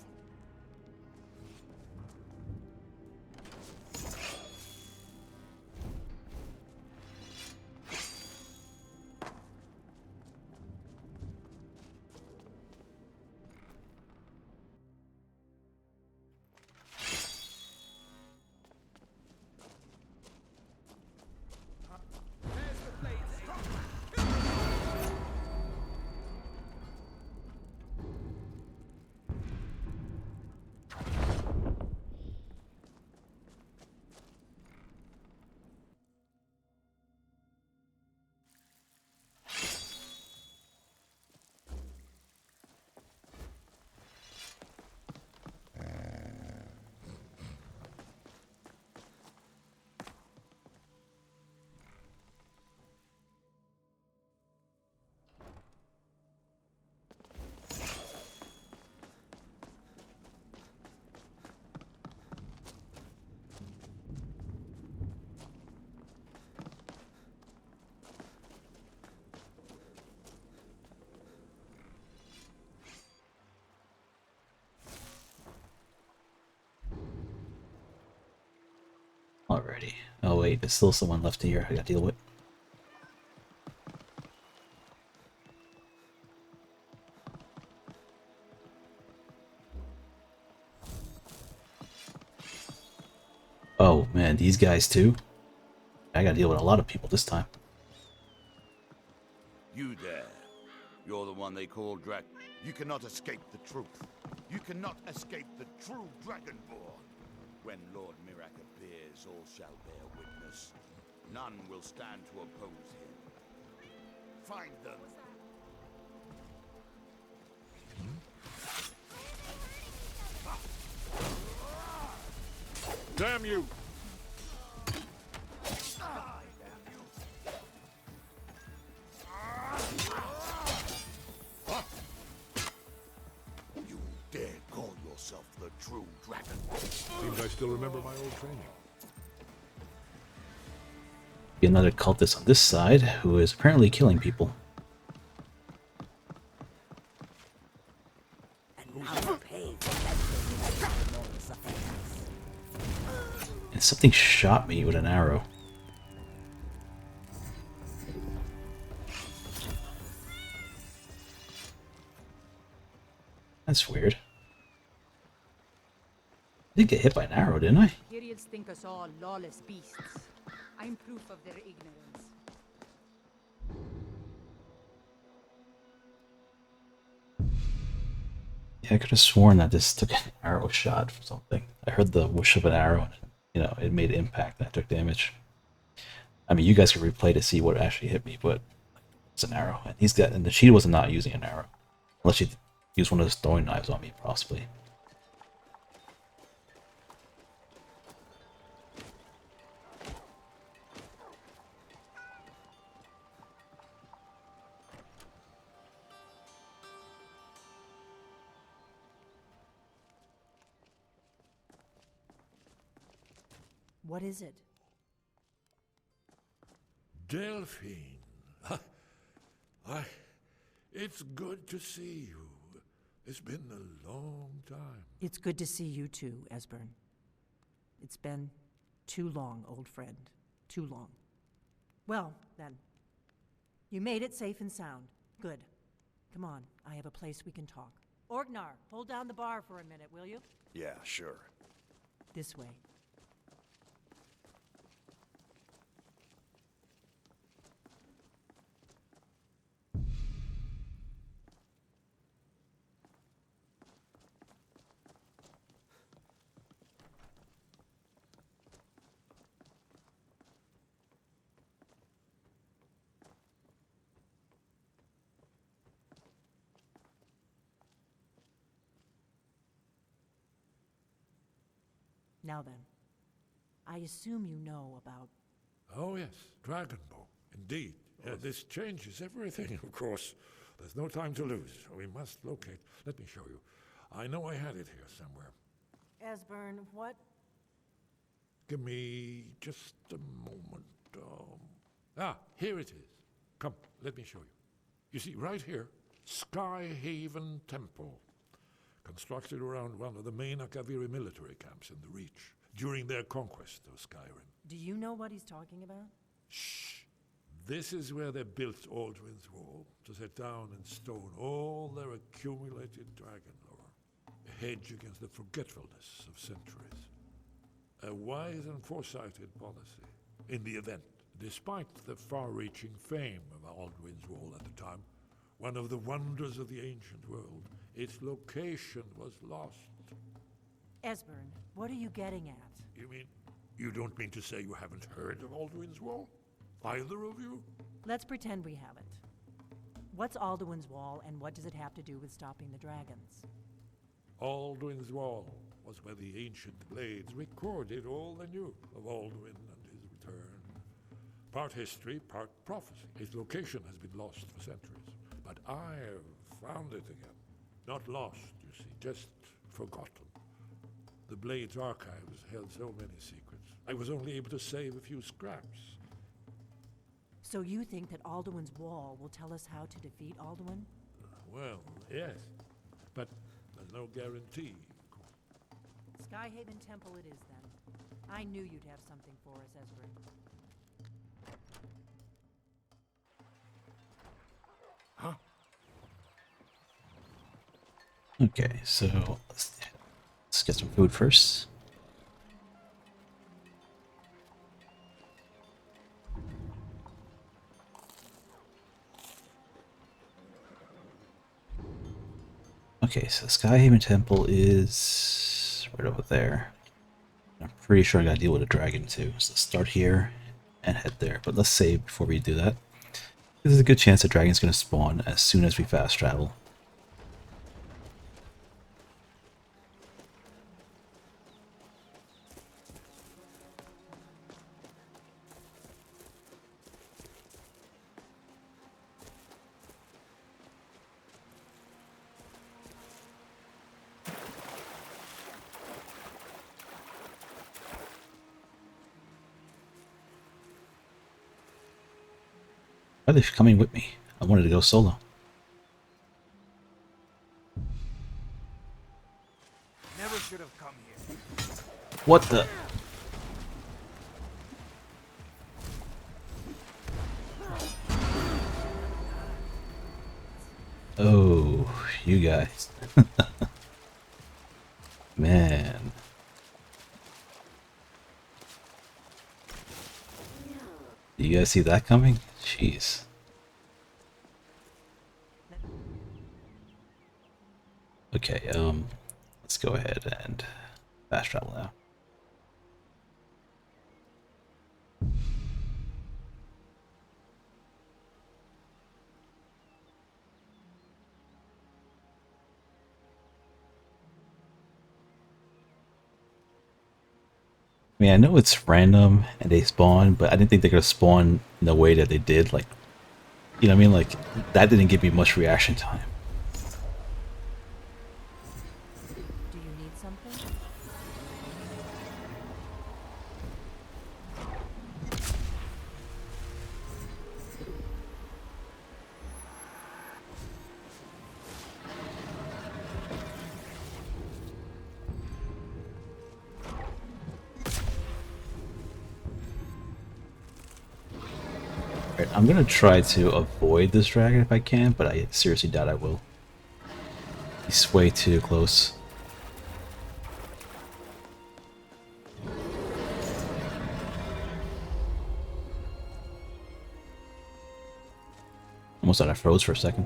Alrighty. Oh wait, there's still someone left here I gotta deal with. Oh man, these guys too? I gotta deal with a lot of people this time. You there. You're the one they call You cannot escape the truth. You cannot escape the true Dragonborn. When Lord Mirac appears, all shall bear witness. None will stand to oppose him. Find them. Damn you! You dare call yourself the true Dragonborn? Seems I still remember my old training. Be another cultist on this side who is apparently killing people. And something shot me with an arrow. That's weird. I did get hit by an arrow, didn't I? Periods think us all lawless beasts. I'm proof of their ignorance. Yeah, I could have sworn that this took an arrow shot from something. I heard the whoosh of an arrow and, you know, it made impact and I took damage. I mean, you guys could replay to see what actually hit me, but it's an arrow. And the she was not using an arrow. Unless she used one of those throwing knives on me, possibly. What is it? Delphine. It's good to see you. It's been a long time. It's good to see you too, Esburn. It's been too long, old friend. Too long. Well, then. You made it safe and sound. Good. Come on, I have a place we can talk. Orgnar, hold down the bar for a minute, will you? Yeah, sure. This way. Now then, I assume you know about... Oh yes, Dragonbow. Indeed. This changes everything, of course. There's no time to lose. We must locate. Let me show you. I know I had it here somewhere. Esburn, what? Give me just a moment. Here it is. Come, let me show you. You see, right here, Skyhaven Temple. Constructed around one of the main Akaviri military camps in the Reach during their conquest of Skyrim. Do you know what he's talking about? Shh! This is where they built Aldwin's Wall to set down in stone all their accumulated dragon lore. A hedge against the forgetfulness of centuries. A wise and foresighted policy. In the event, despite the far-reaching fame of Aldwin's Wall at the time, one of the wonders of the ancient world, its location was lost. Esburn, what are you getting at? You mean, you don't mean to say you haven't heard of Alduin's Wall? Either of you? Let's pretend we haven't. What's Alduin's Wall, and what does it have to do with stopping the dragons? Alduin's Wall was where the ancient blades recorded all they knew of Alduin and his return. Part history, part prophecy. His location has been lost for centuries, but I have found it again. Not lost, you see, just forgotten. The Blade's archives held so many secrets. I was only able to save a few scraps. So you think that Alduin's Wall will tell us how to defeat Alduin? Well, yes, but there's no guarantee. Skyhaven Temple it is, then. I knew you'd have something for us, Esburn. Huh? Okay, so let's get some food first. Okay, so Skyhaven Temple is right over there. I'm pretty sure I gotta deal with a dragon too. So let's start here and head there. But let's save before we do that. There's a good chance the dragon's gonna spawn as soon as we fast travel. Why are they coming with me? I wanted to go solo. Never should have come here. What the? Oh, you guys. Man. You guys see that coming? Jeez. Okay, let's go ahead and fast travel now. I mean, I know it's random and they spawn, but I didn't think they're gonna spawn in the way that they did. Like, you know what I mean? Like, that didn't give me much reaction time. Do you need something? Alright, I'm gonna try to avoid this dragon if I can, but I seriously doubt I will. He's way too close. Almost thought I froze for a second.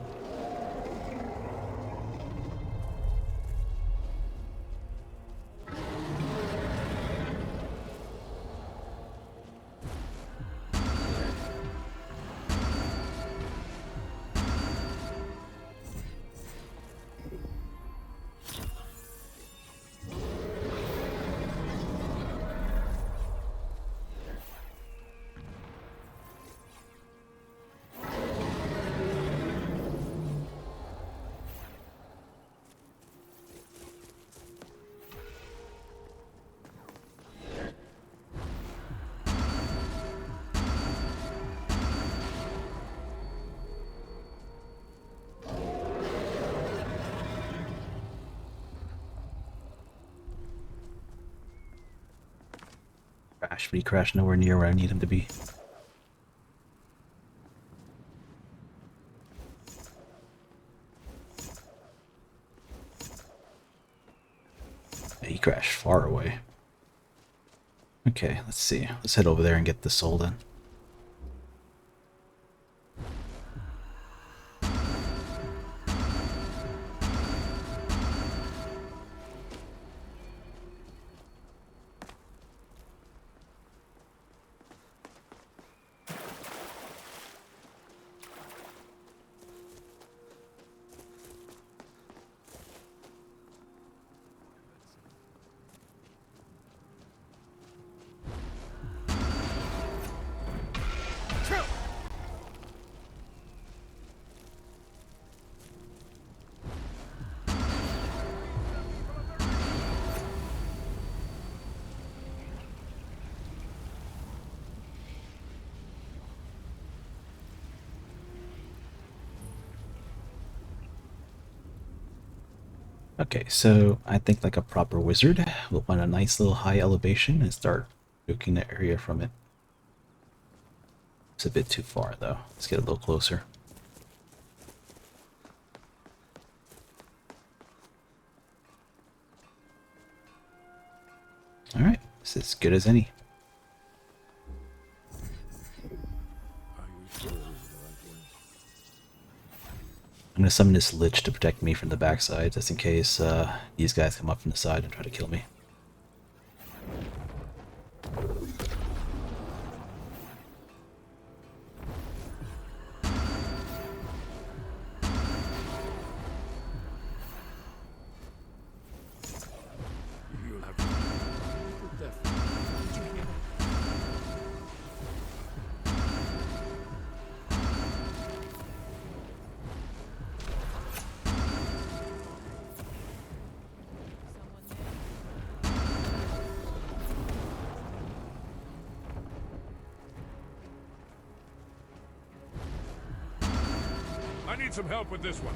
Crash, but he crashed nowhere near where I need him to be. Yeah, he crashed far away. Okay, let's see. Let's head over there and get the soul then. Okay, so I think like a proper wizard, we'll find a nice little high elevation and start nuking the area from it. It's a bit too far though. Let's get a little closer. Alright, this is as good as any. I'm gonna summon this lich to protect me from the backside, just in case these guys come up from the side and try to kill me. need some help with this one.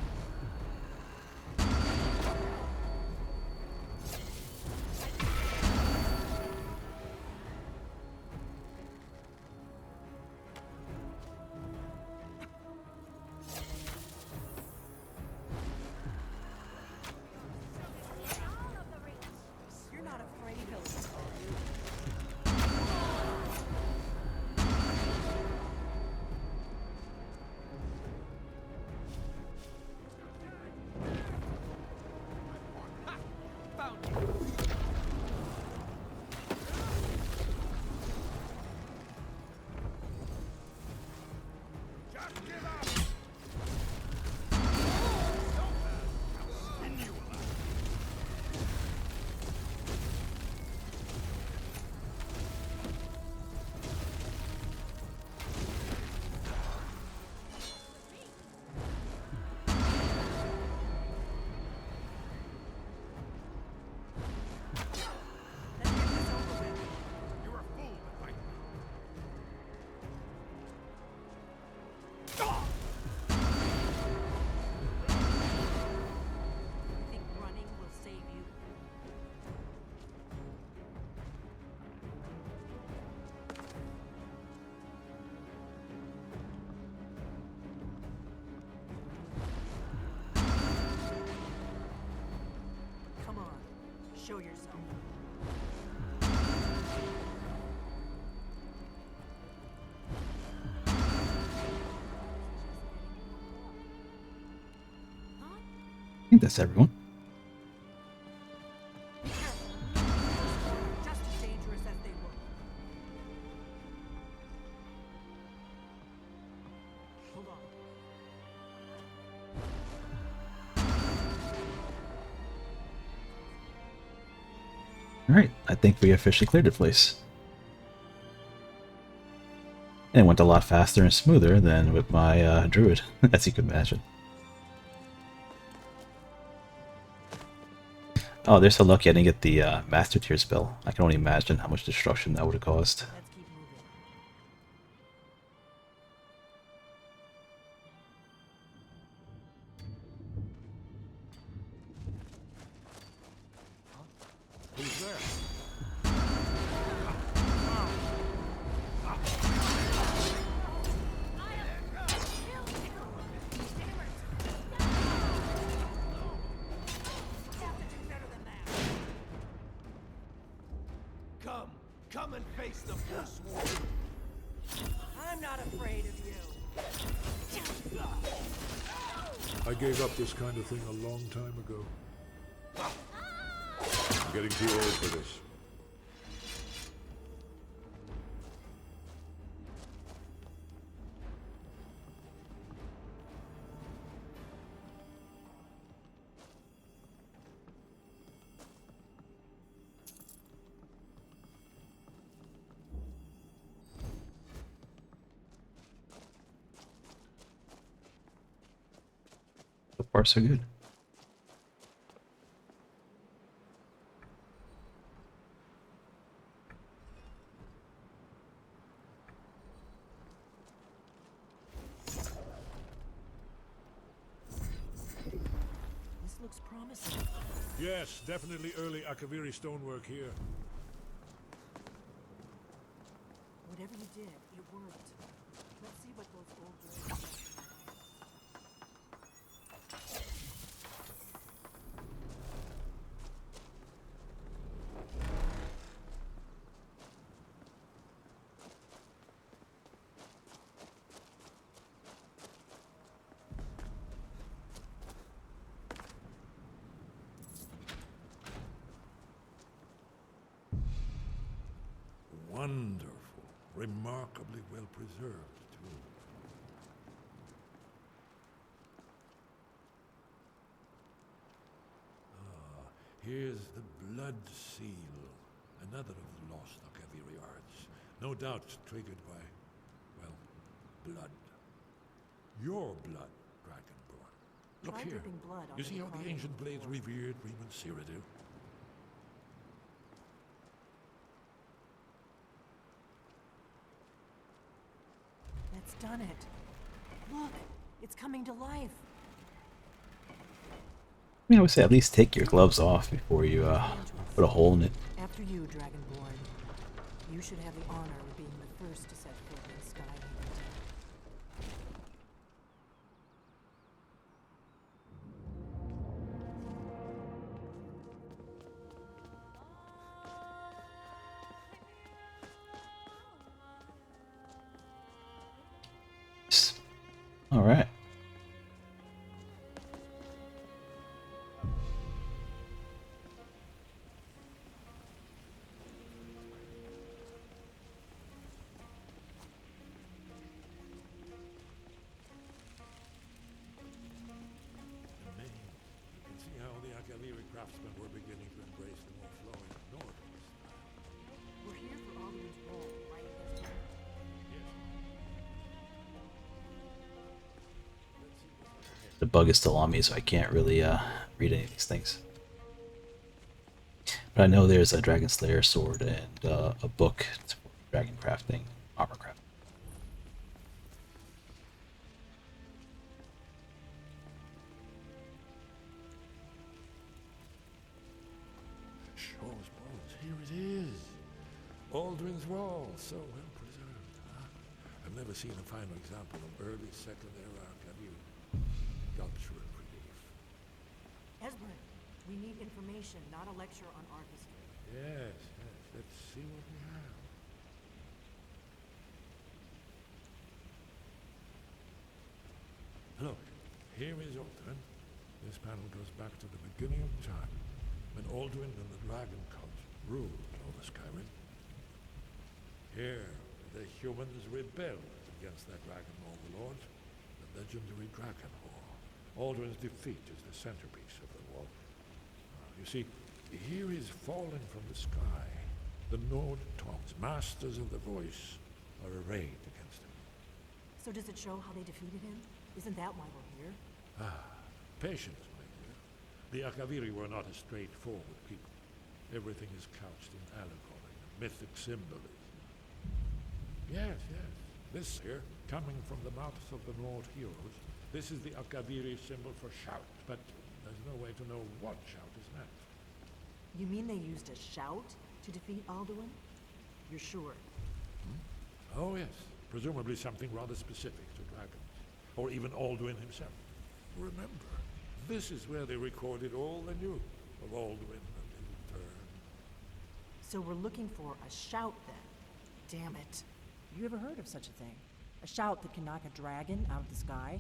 You're not afraid of Show yourself. I think that's everyone. Just as dangerous as they look. Hold on. Alright, I think we officially cleared the place. And it went a lot faster and smoother than with my druid, as you could imagine. Oh, they're so lucky I didn't get the Master Tier spell. I can only imagine how much destruction that would have caused. Who's there? Come and face the Forsworn. I'm not afraid of you. I gave up this kind of thing a long time ago. I'm getting too old for this. So far, so good. This looks promising. Yes, definitely early Akaviri stonework here. Whatever you did, it worked. Let's see what those old doors are. Wonderful. Remarkably well preserved, too. Ah, here's the blood seal. Another of the lost Akaviri arts. No doubt triggered by, well, blood. Your blood, Dragonborn. Look Try here. dripping blood You onto see the how the carving ancient on the blades floor. revered Reman Cyrodiil? That's done it. Look, it's coming to life. mean, I would say at least take your gloves off before you put a hole in it. After you, Dragonborn. You should have the honor of being the first to set foot in Skyrim. All right. Craftsmen were beginning to embrace the more flowing northern style. We're here for Alderman's ball, right, Esburn? The bug is still on me, so I can't really read any of these things. But I know there's a Dragon Slayer sword and a book for dragon crafting, armor crafting. Shaw's bones, here it is. Aldrin's Wall, so well preserved. Huh? I've never seen a finer example of early Second Era Arcadia. Sculptural relief. Esburn, we need information, not a lecture on art history. Yes, yes. Let's see what we have. Look, here is Aldrin. This panel goes back to the beginning of time, when Aldrin and the Dragon Cult ruled over Skyrim. Here, the humans rebelled against their dragon overlord, the legendary Dragon War. Aldrin's defeat is the centerpiece of the war. You see, here is fallen from the sky. The Nord Tongs, masters of the voice, are arrayed against him. So does it show how they defeated him? Isn't that why we're here? Patience, my dear. The Akaviri were not a straightforward people. Everything is couched in allegory and mythic symbolism. Yes, yes. This here, coming from the mouths of the Nord heroes, this is the Akaviri symbol for shout, but there's no way to know what shout is next. You mean they used a shout to defeat Alduin? You're sure? Oh, yes. Presumably something rather specific to dragons. Or even Alduin himself. Remember, this is where they recorded all they knew of Alduin and his turn. So we're looking for a shout then. Damn it. You ever heard of such a thing? A shout that can knock a dragon out of the sky?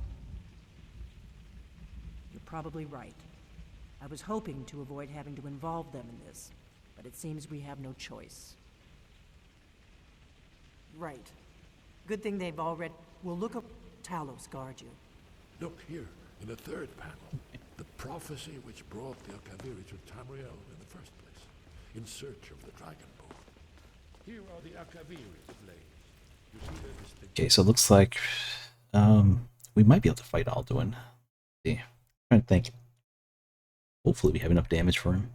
You're probably right. I was hoping to avoid having to involve them in this, but it seems we have no choice. Right. Good thing they've already... We'll look up... Talos guard you. Look here, in the third panel, the prophecy which brought the Akaviri to Tamriel in the first place, in search of the Dragonborn. Here are the Akaviri's blades. You see their distinct... Okay, so it looks like we might be able to fight Alduin. See, I'm trying to think. Hopefully we have enough damage for him.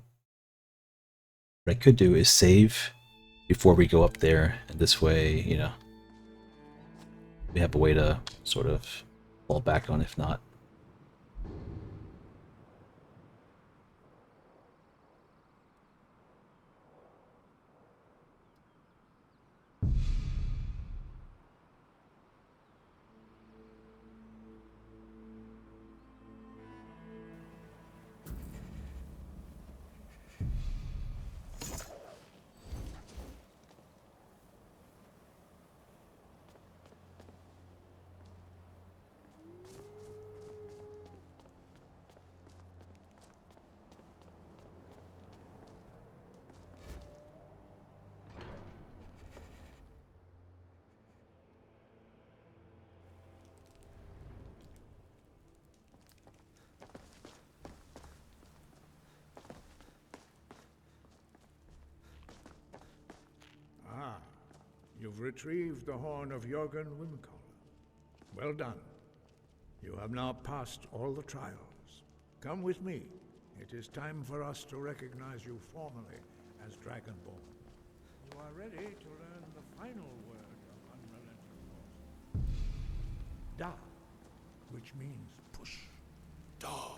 What I could do is save before we go up there, and this way, you know, we have a way to sort of fall back on if not. You've retrieved the horn of Jurgen windcaller. Well done. You have now passed all the trials. Come with me. It is time for us to recognize you formally as Dragonborn. You are ready to learn the final word of unrelenting force. Da, which means push. Da.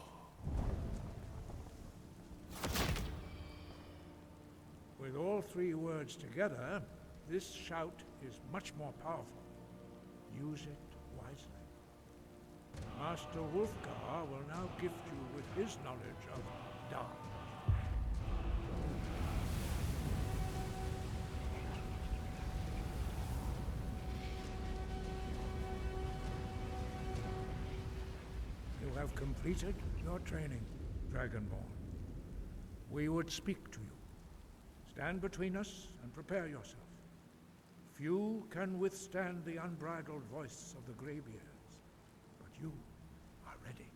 With all three words together, this shout is much more powerful. Use it wisely. Master Wolfgar will now gift you with his knowledge of dark. You have completed your training, Dragonborn. We would speak to you. Stand between us and prepare yourself. Few can withstand the unbridled voice of the Greybeards, but you are ready.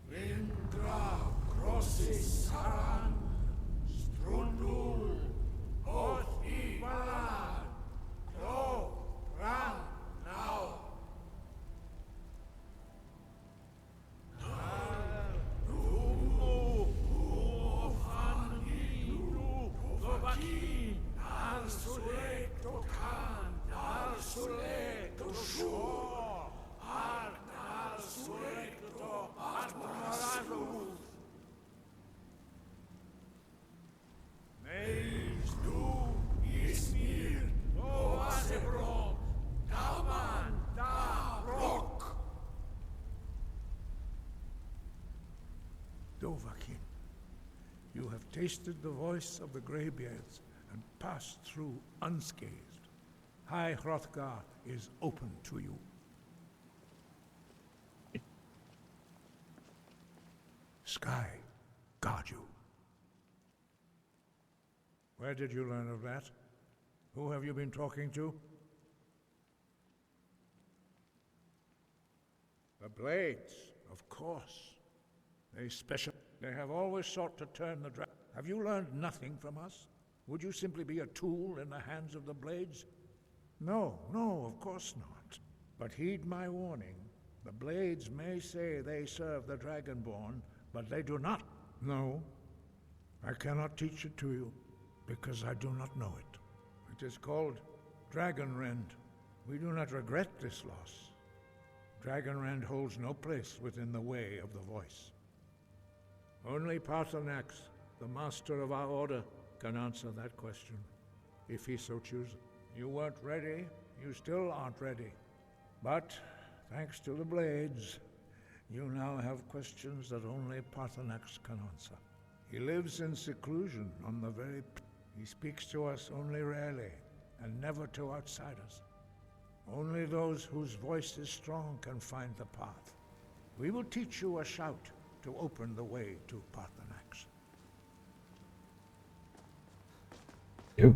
Vindra crosses Saran, Strundul, Othi Balad, Klo, Ran, now. Dovahkiin, you have tasted the voice of the Greybeards and passed through unscathed. High Hrothgar is open to you. Sky guard you. Where did you learn of that? Who have you been talking to? The Blades, of course. They have always sought to turn the dragon. Have you learned nothing from us? Would you simply be a tool in the hands of the Blades? No, of course not. But heed my warning. The Blades may say they serve the Dragonborn, but they do not. No, I cannot teach it to you, because I do not know it. It is called Dragonrend. We do not regret this loss. Dragonrend holds no place within the way of the voice. Only Paarthurnax, the master of our order, can answer that question, if he so chooses. You weren't ready, you still aren't ready. But, thanks to the Blades, you now have questions that only Paarthurnax can answer. He lives in seclusion on the very... He speaks to us only rarely, and never to outsiders. Only those whose voice is strong can find the path. We will teach you a shout to open the way to Paarthurnax. Ew.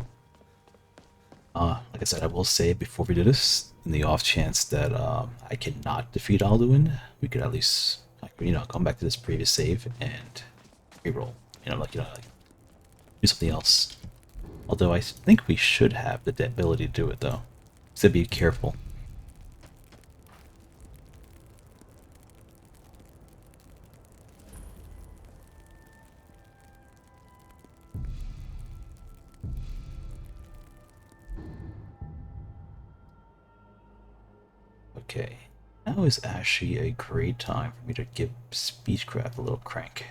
Like I said, I will say before we do this, in the off chance that I cannot defeat Alduin, we could at least, come back to this previous save and reroll. Do something else. Although I think we should have the ability to do it, though. So be careful. Okay, now is actually a great time for me to give Speechcraft a little crank.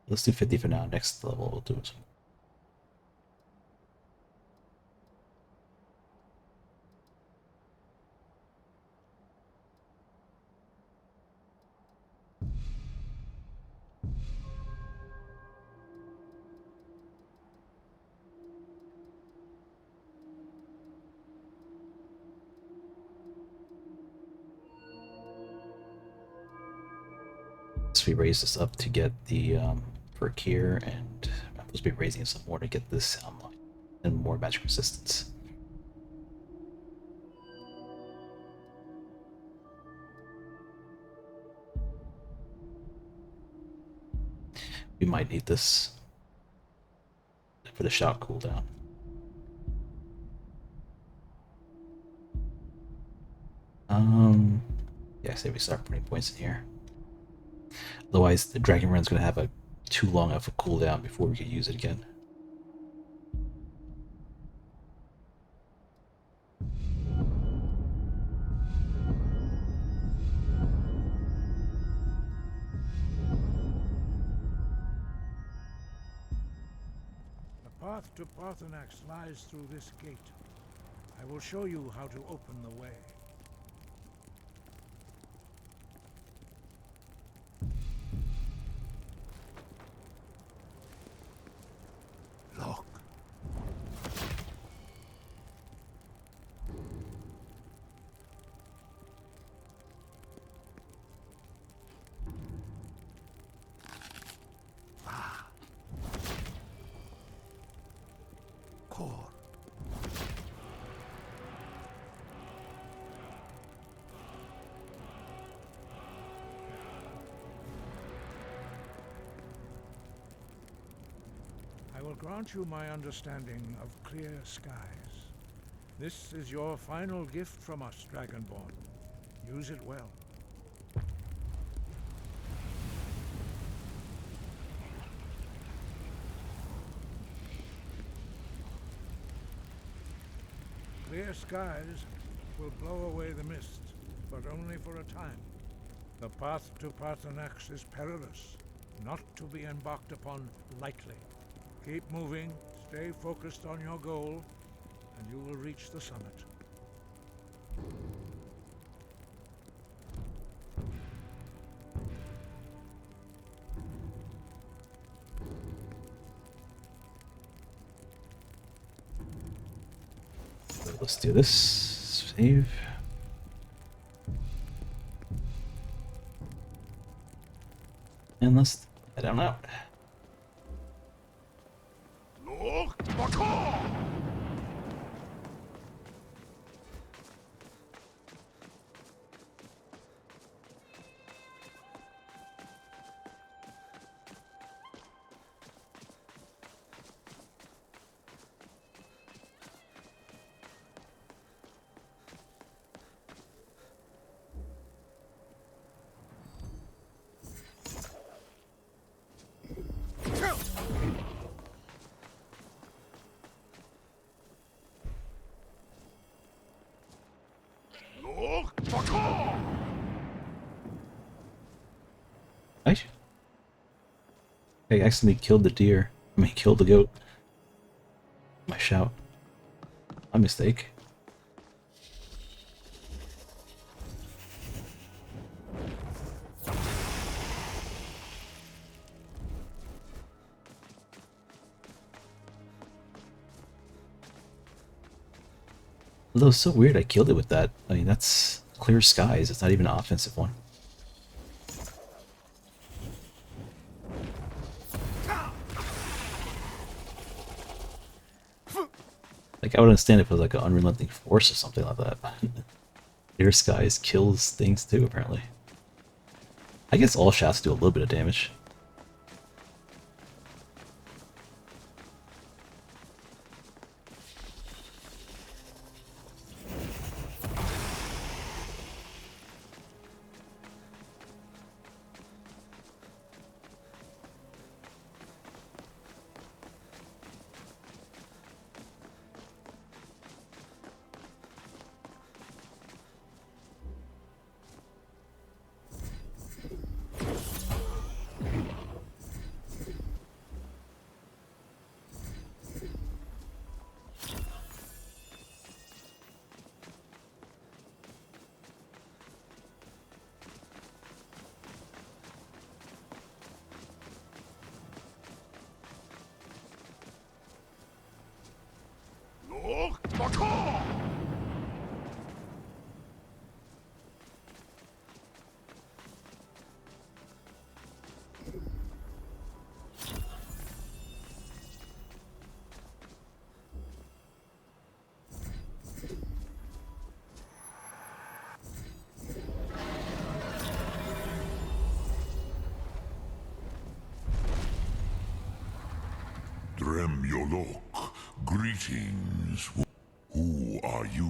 Let's do 50 for now. Next level, we'll do some. We raise this up to get the perk here, and I'm supposed to be raising it some more to get this sound line and more magic resistance. We might need this for the shout cooldown. Yeah, I say we start putting points in here. Otherwise, the Dragon Run's going to have too long of a cooldown before we can use it again. path to Paarthurnax lies through this gate. I will show you how to open the way. Look. Core. I will grant you my understanding of clear skies. This is your final gift from us, Dragonborn. Use it well. Clear skies will blow away the mist, but only for a time. The path to Paarthurnax is perilous, not to be embarked upon lightly. Keep moving, stay focused on your goal, and you will reach the summit. Let's do this. Save. And let's head on out. I accidentally killed the deer. I mean, killed the goat. My shout. My mistake. Although it's so weird I killed it with that. I mean, that's clear skies. It's not even an offensive one. Like, I would understand if it was like an unrelenting force or something like that. Clear skies kills things too, apparently. I guess all shots do a little bit of damage. Greetings. Who are you?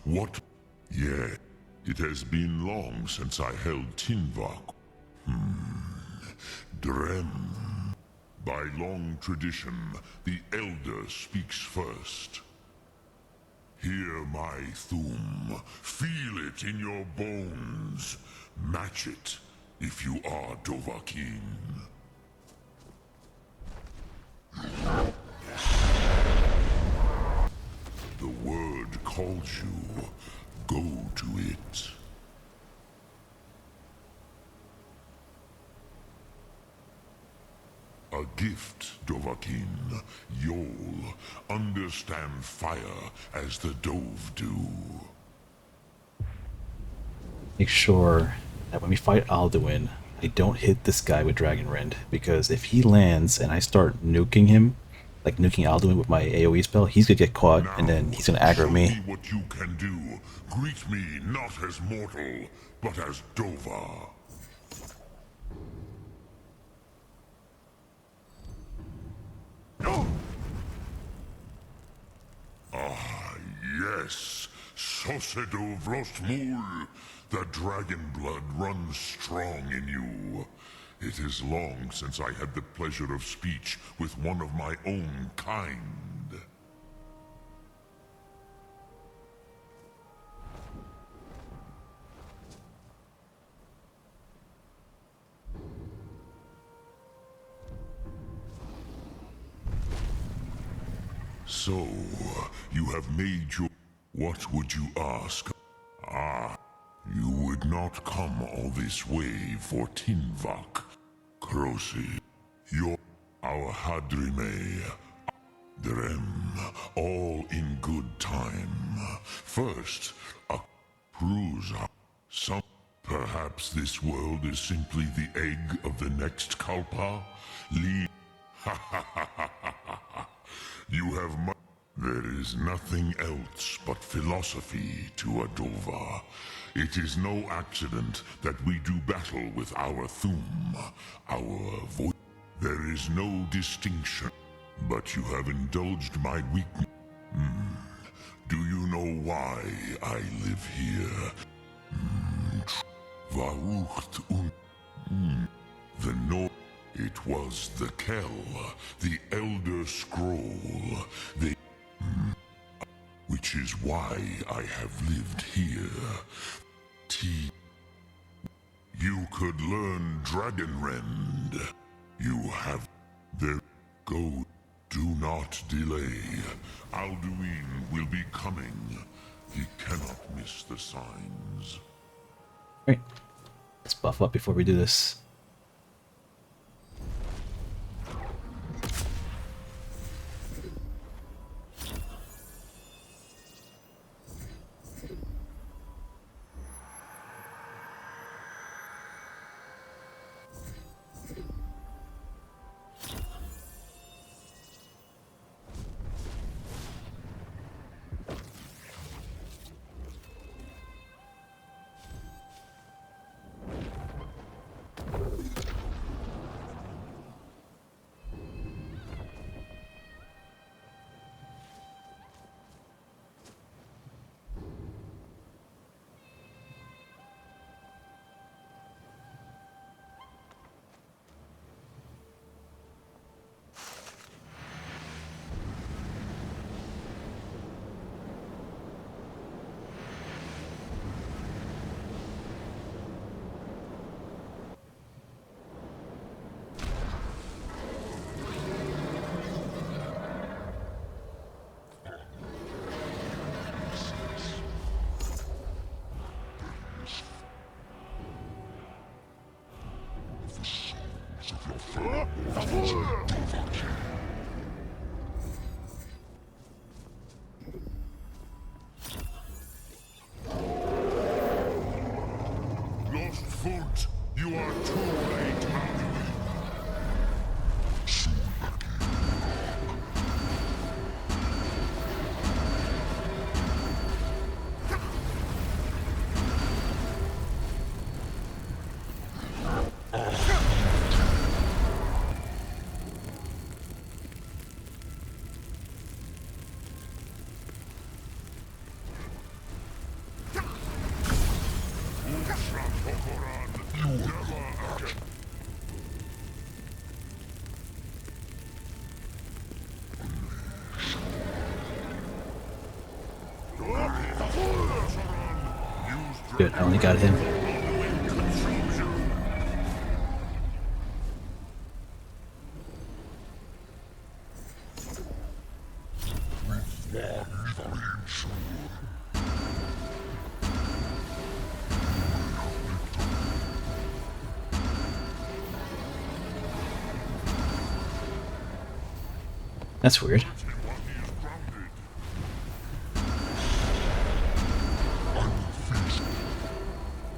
What? Yeah, it has been long since I held Tinvak. Drem. By long tradition, the Elder speaks first. Hear my thum. Feel it in your bones. Match it if you are Dovahkiin. to it. A gift, Dovahkiin. You'll understand fire as the Dove do. Make sure that when we fight Alduin, I don't hit this guy with Dragon Rend, because if he lands and I start nuking him, like nuking Alduin with my AoE spell, he's gonna get caught and then he's gonna aggro me. Show me what you can do. Greet me not as mortal, but as Dova. Ah, yes, Sosedo Vrostmul. The dragon blood runs strong in you. It is long since I had the pleasure of speech with one of my own kind. So, you have made your... What would you ask? Ah, you would not come all this way for Tinvak. Krosi, your... Our Hadrime... Drem, all in good time. First, a cruise. Some... Perhaps this world is simply the egg of the next Kalpa? Ha ha ha ha ha ha. You have There is nothing else but philosophy to a Dova. It is no accident that we do battle with our Thum, our voice. There is no distinction, but you have indulged my weakness. Do you know why I live here? Varucht und the North. It was the Kell, the Elder Scroll, which is why I have lived here. You could learn Dragon Rend. You have there. Go. Do not delay. Alduin will be coming. He cannot miss the signs. Alright. Let's buff up before we do this. Lost foot, you are too late, Alduin. Good, I only got him. That's weird.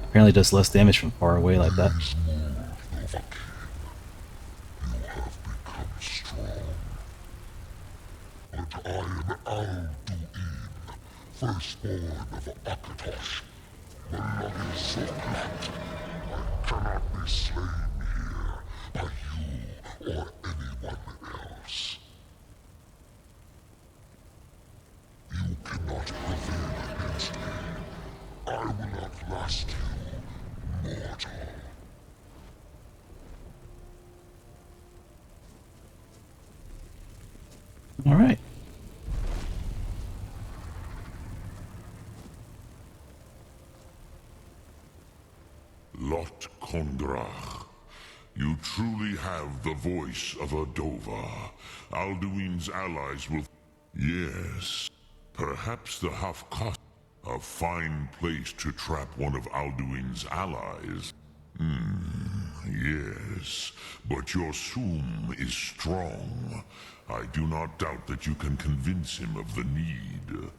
Apparently does less damage from far away like that. But I am Al-Duin, firstborn of Akatosh, the lucky Sokrat. I cannot be slain here by you or anyone else. You cannot prevail against me. I will outlast you, mortal. All right. Lot Kondrach, you truly have the voice of a Dova. Alduin's allies will... Yes, perhaps the Hafkat, a fine place to trap one of Alduin's allies. Yes, but your Sum is strong. I do not doubt that you can convince him of the need.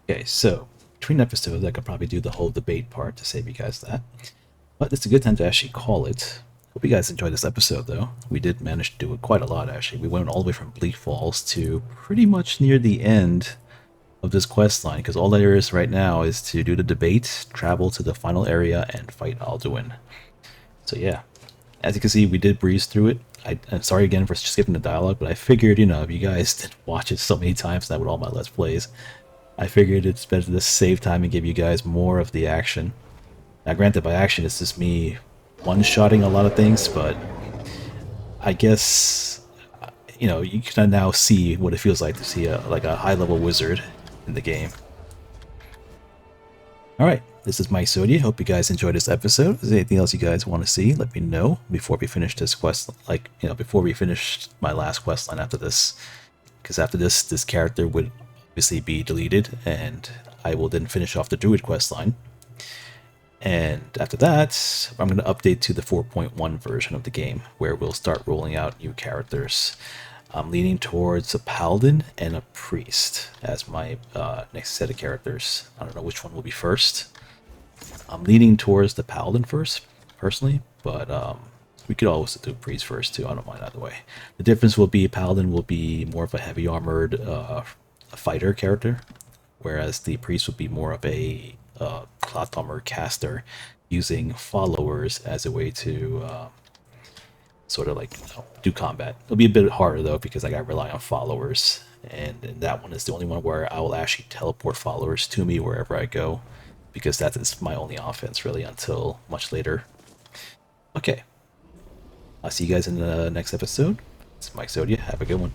Okay, so between episodes, I could probably do the whole debate part to save you guys that. But it's a good time to actually call it. Hope you guys enjoyed this episode, though. We did manage to do it quite a lot, actually. We went all the way from Bleak Falls to pretty much near the end of this quest line, because all there is right now is to do the debate, travel to the final area, and fight Alduin. So yeah, as you can see, we did breeze through it. I'm sorry again for skipping the dialogue, but I figured, you know, if you guys did watch it so many times now with all my Let's Plays, I figured it's better to save time and give you guys more of the action. Now granted, by action it's just me one-shotting a lot of things, but I guess, you know, you can now see what it feels like to see a high-level wizard in the game. Alright, this is Mikezodia. Hope you guys enjoyed this episode. If there's anything else you guys want to see, let me know before we finish this quest, before we finish my last quest line after this. Because after this character would obviously be deleted, and I will then finish off the Druid quest line. And after that, I'm going to update to the 4.1 version of the game, where we'll start rolling out new characters. I'm leaning towards a paladin and a priest as my next set of characters. I don't know which one will be first. I'm leaning towards the paladin first, personally, but we could always do priest first too. I don't mind either way. The difference will be paladin will be more of a heavy armored fighter character, whereas the priest would be more of a cloth armor caster, using followers as a way to sort of like, you know, do combat. It'll be a bit harder though, because I gotta rely on followers, and that one is the only one where I will actually teleport followers to me wherever I go, because that is my only offense really until much later. Okay, I'll see you guys in the next episode. It's Mikezodia. Have a good one.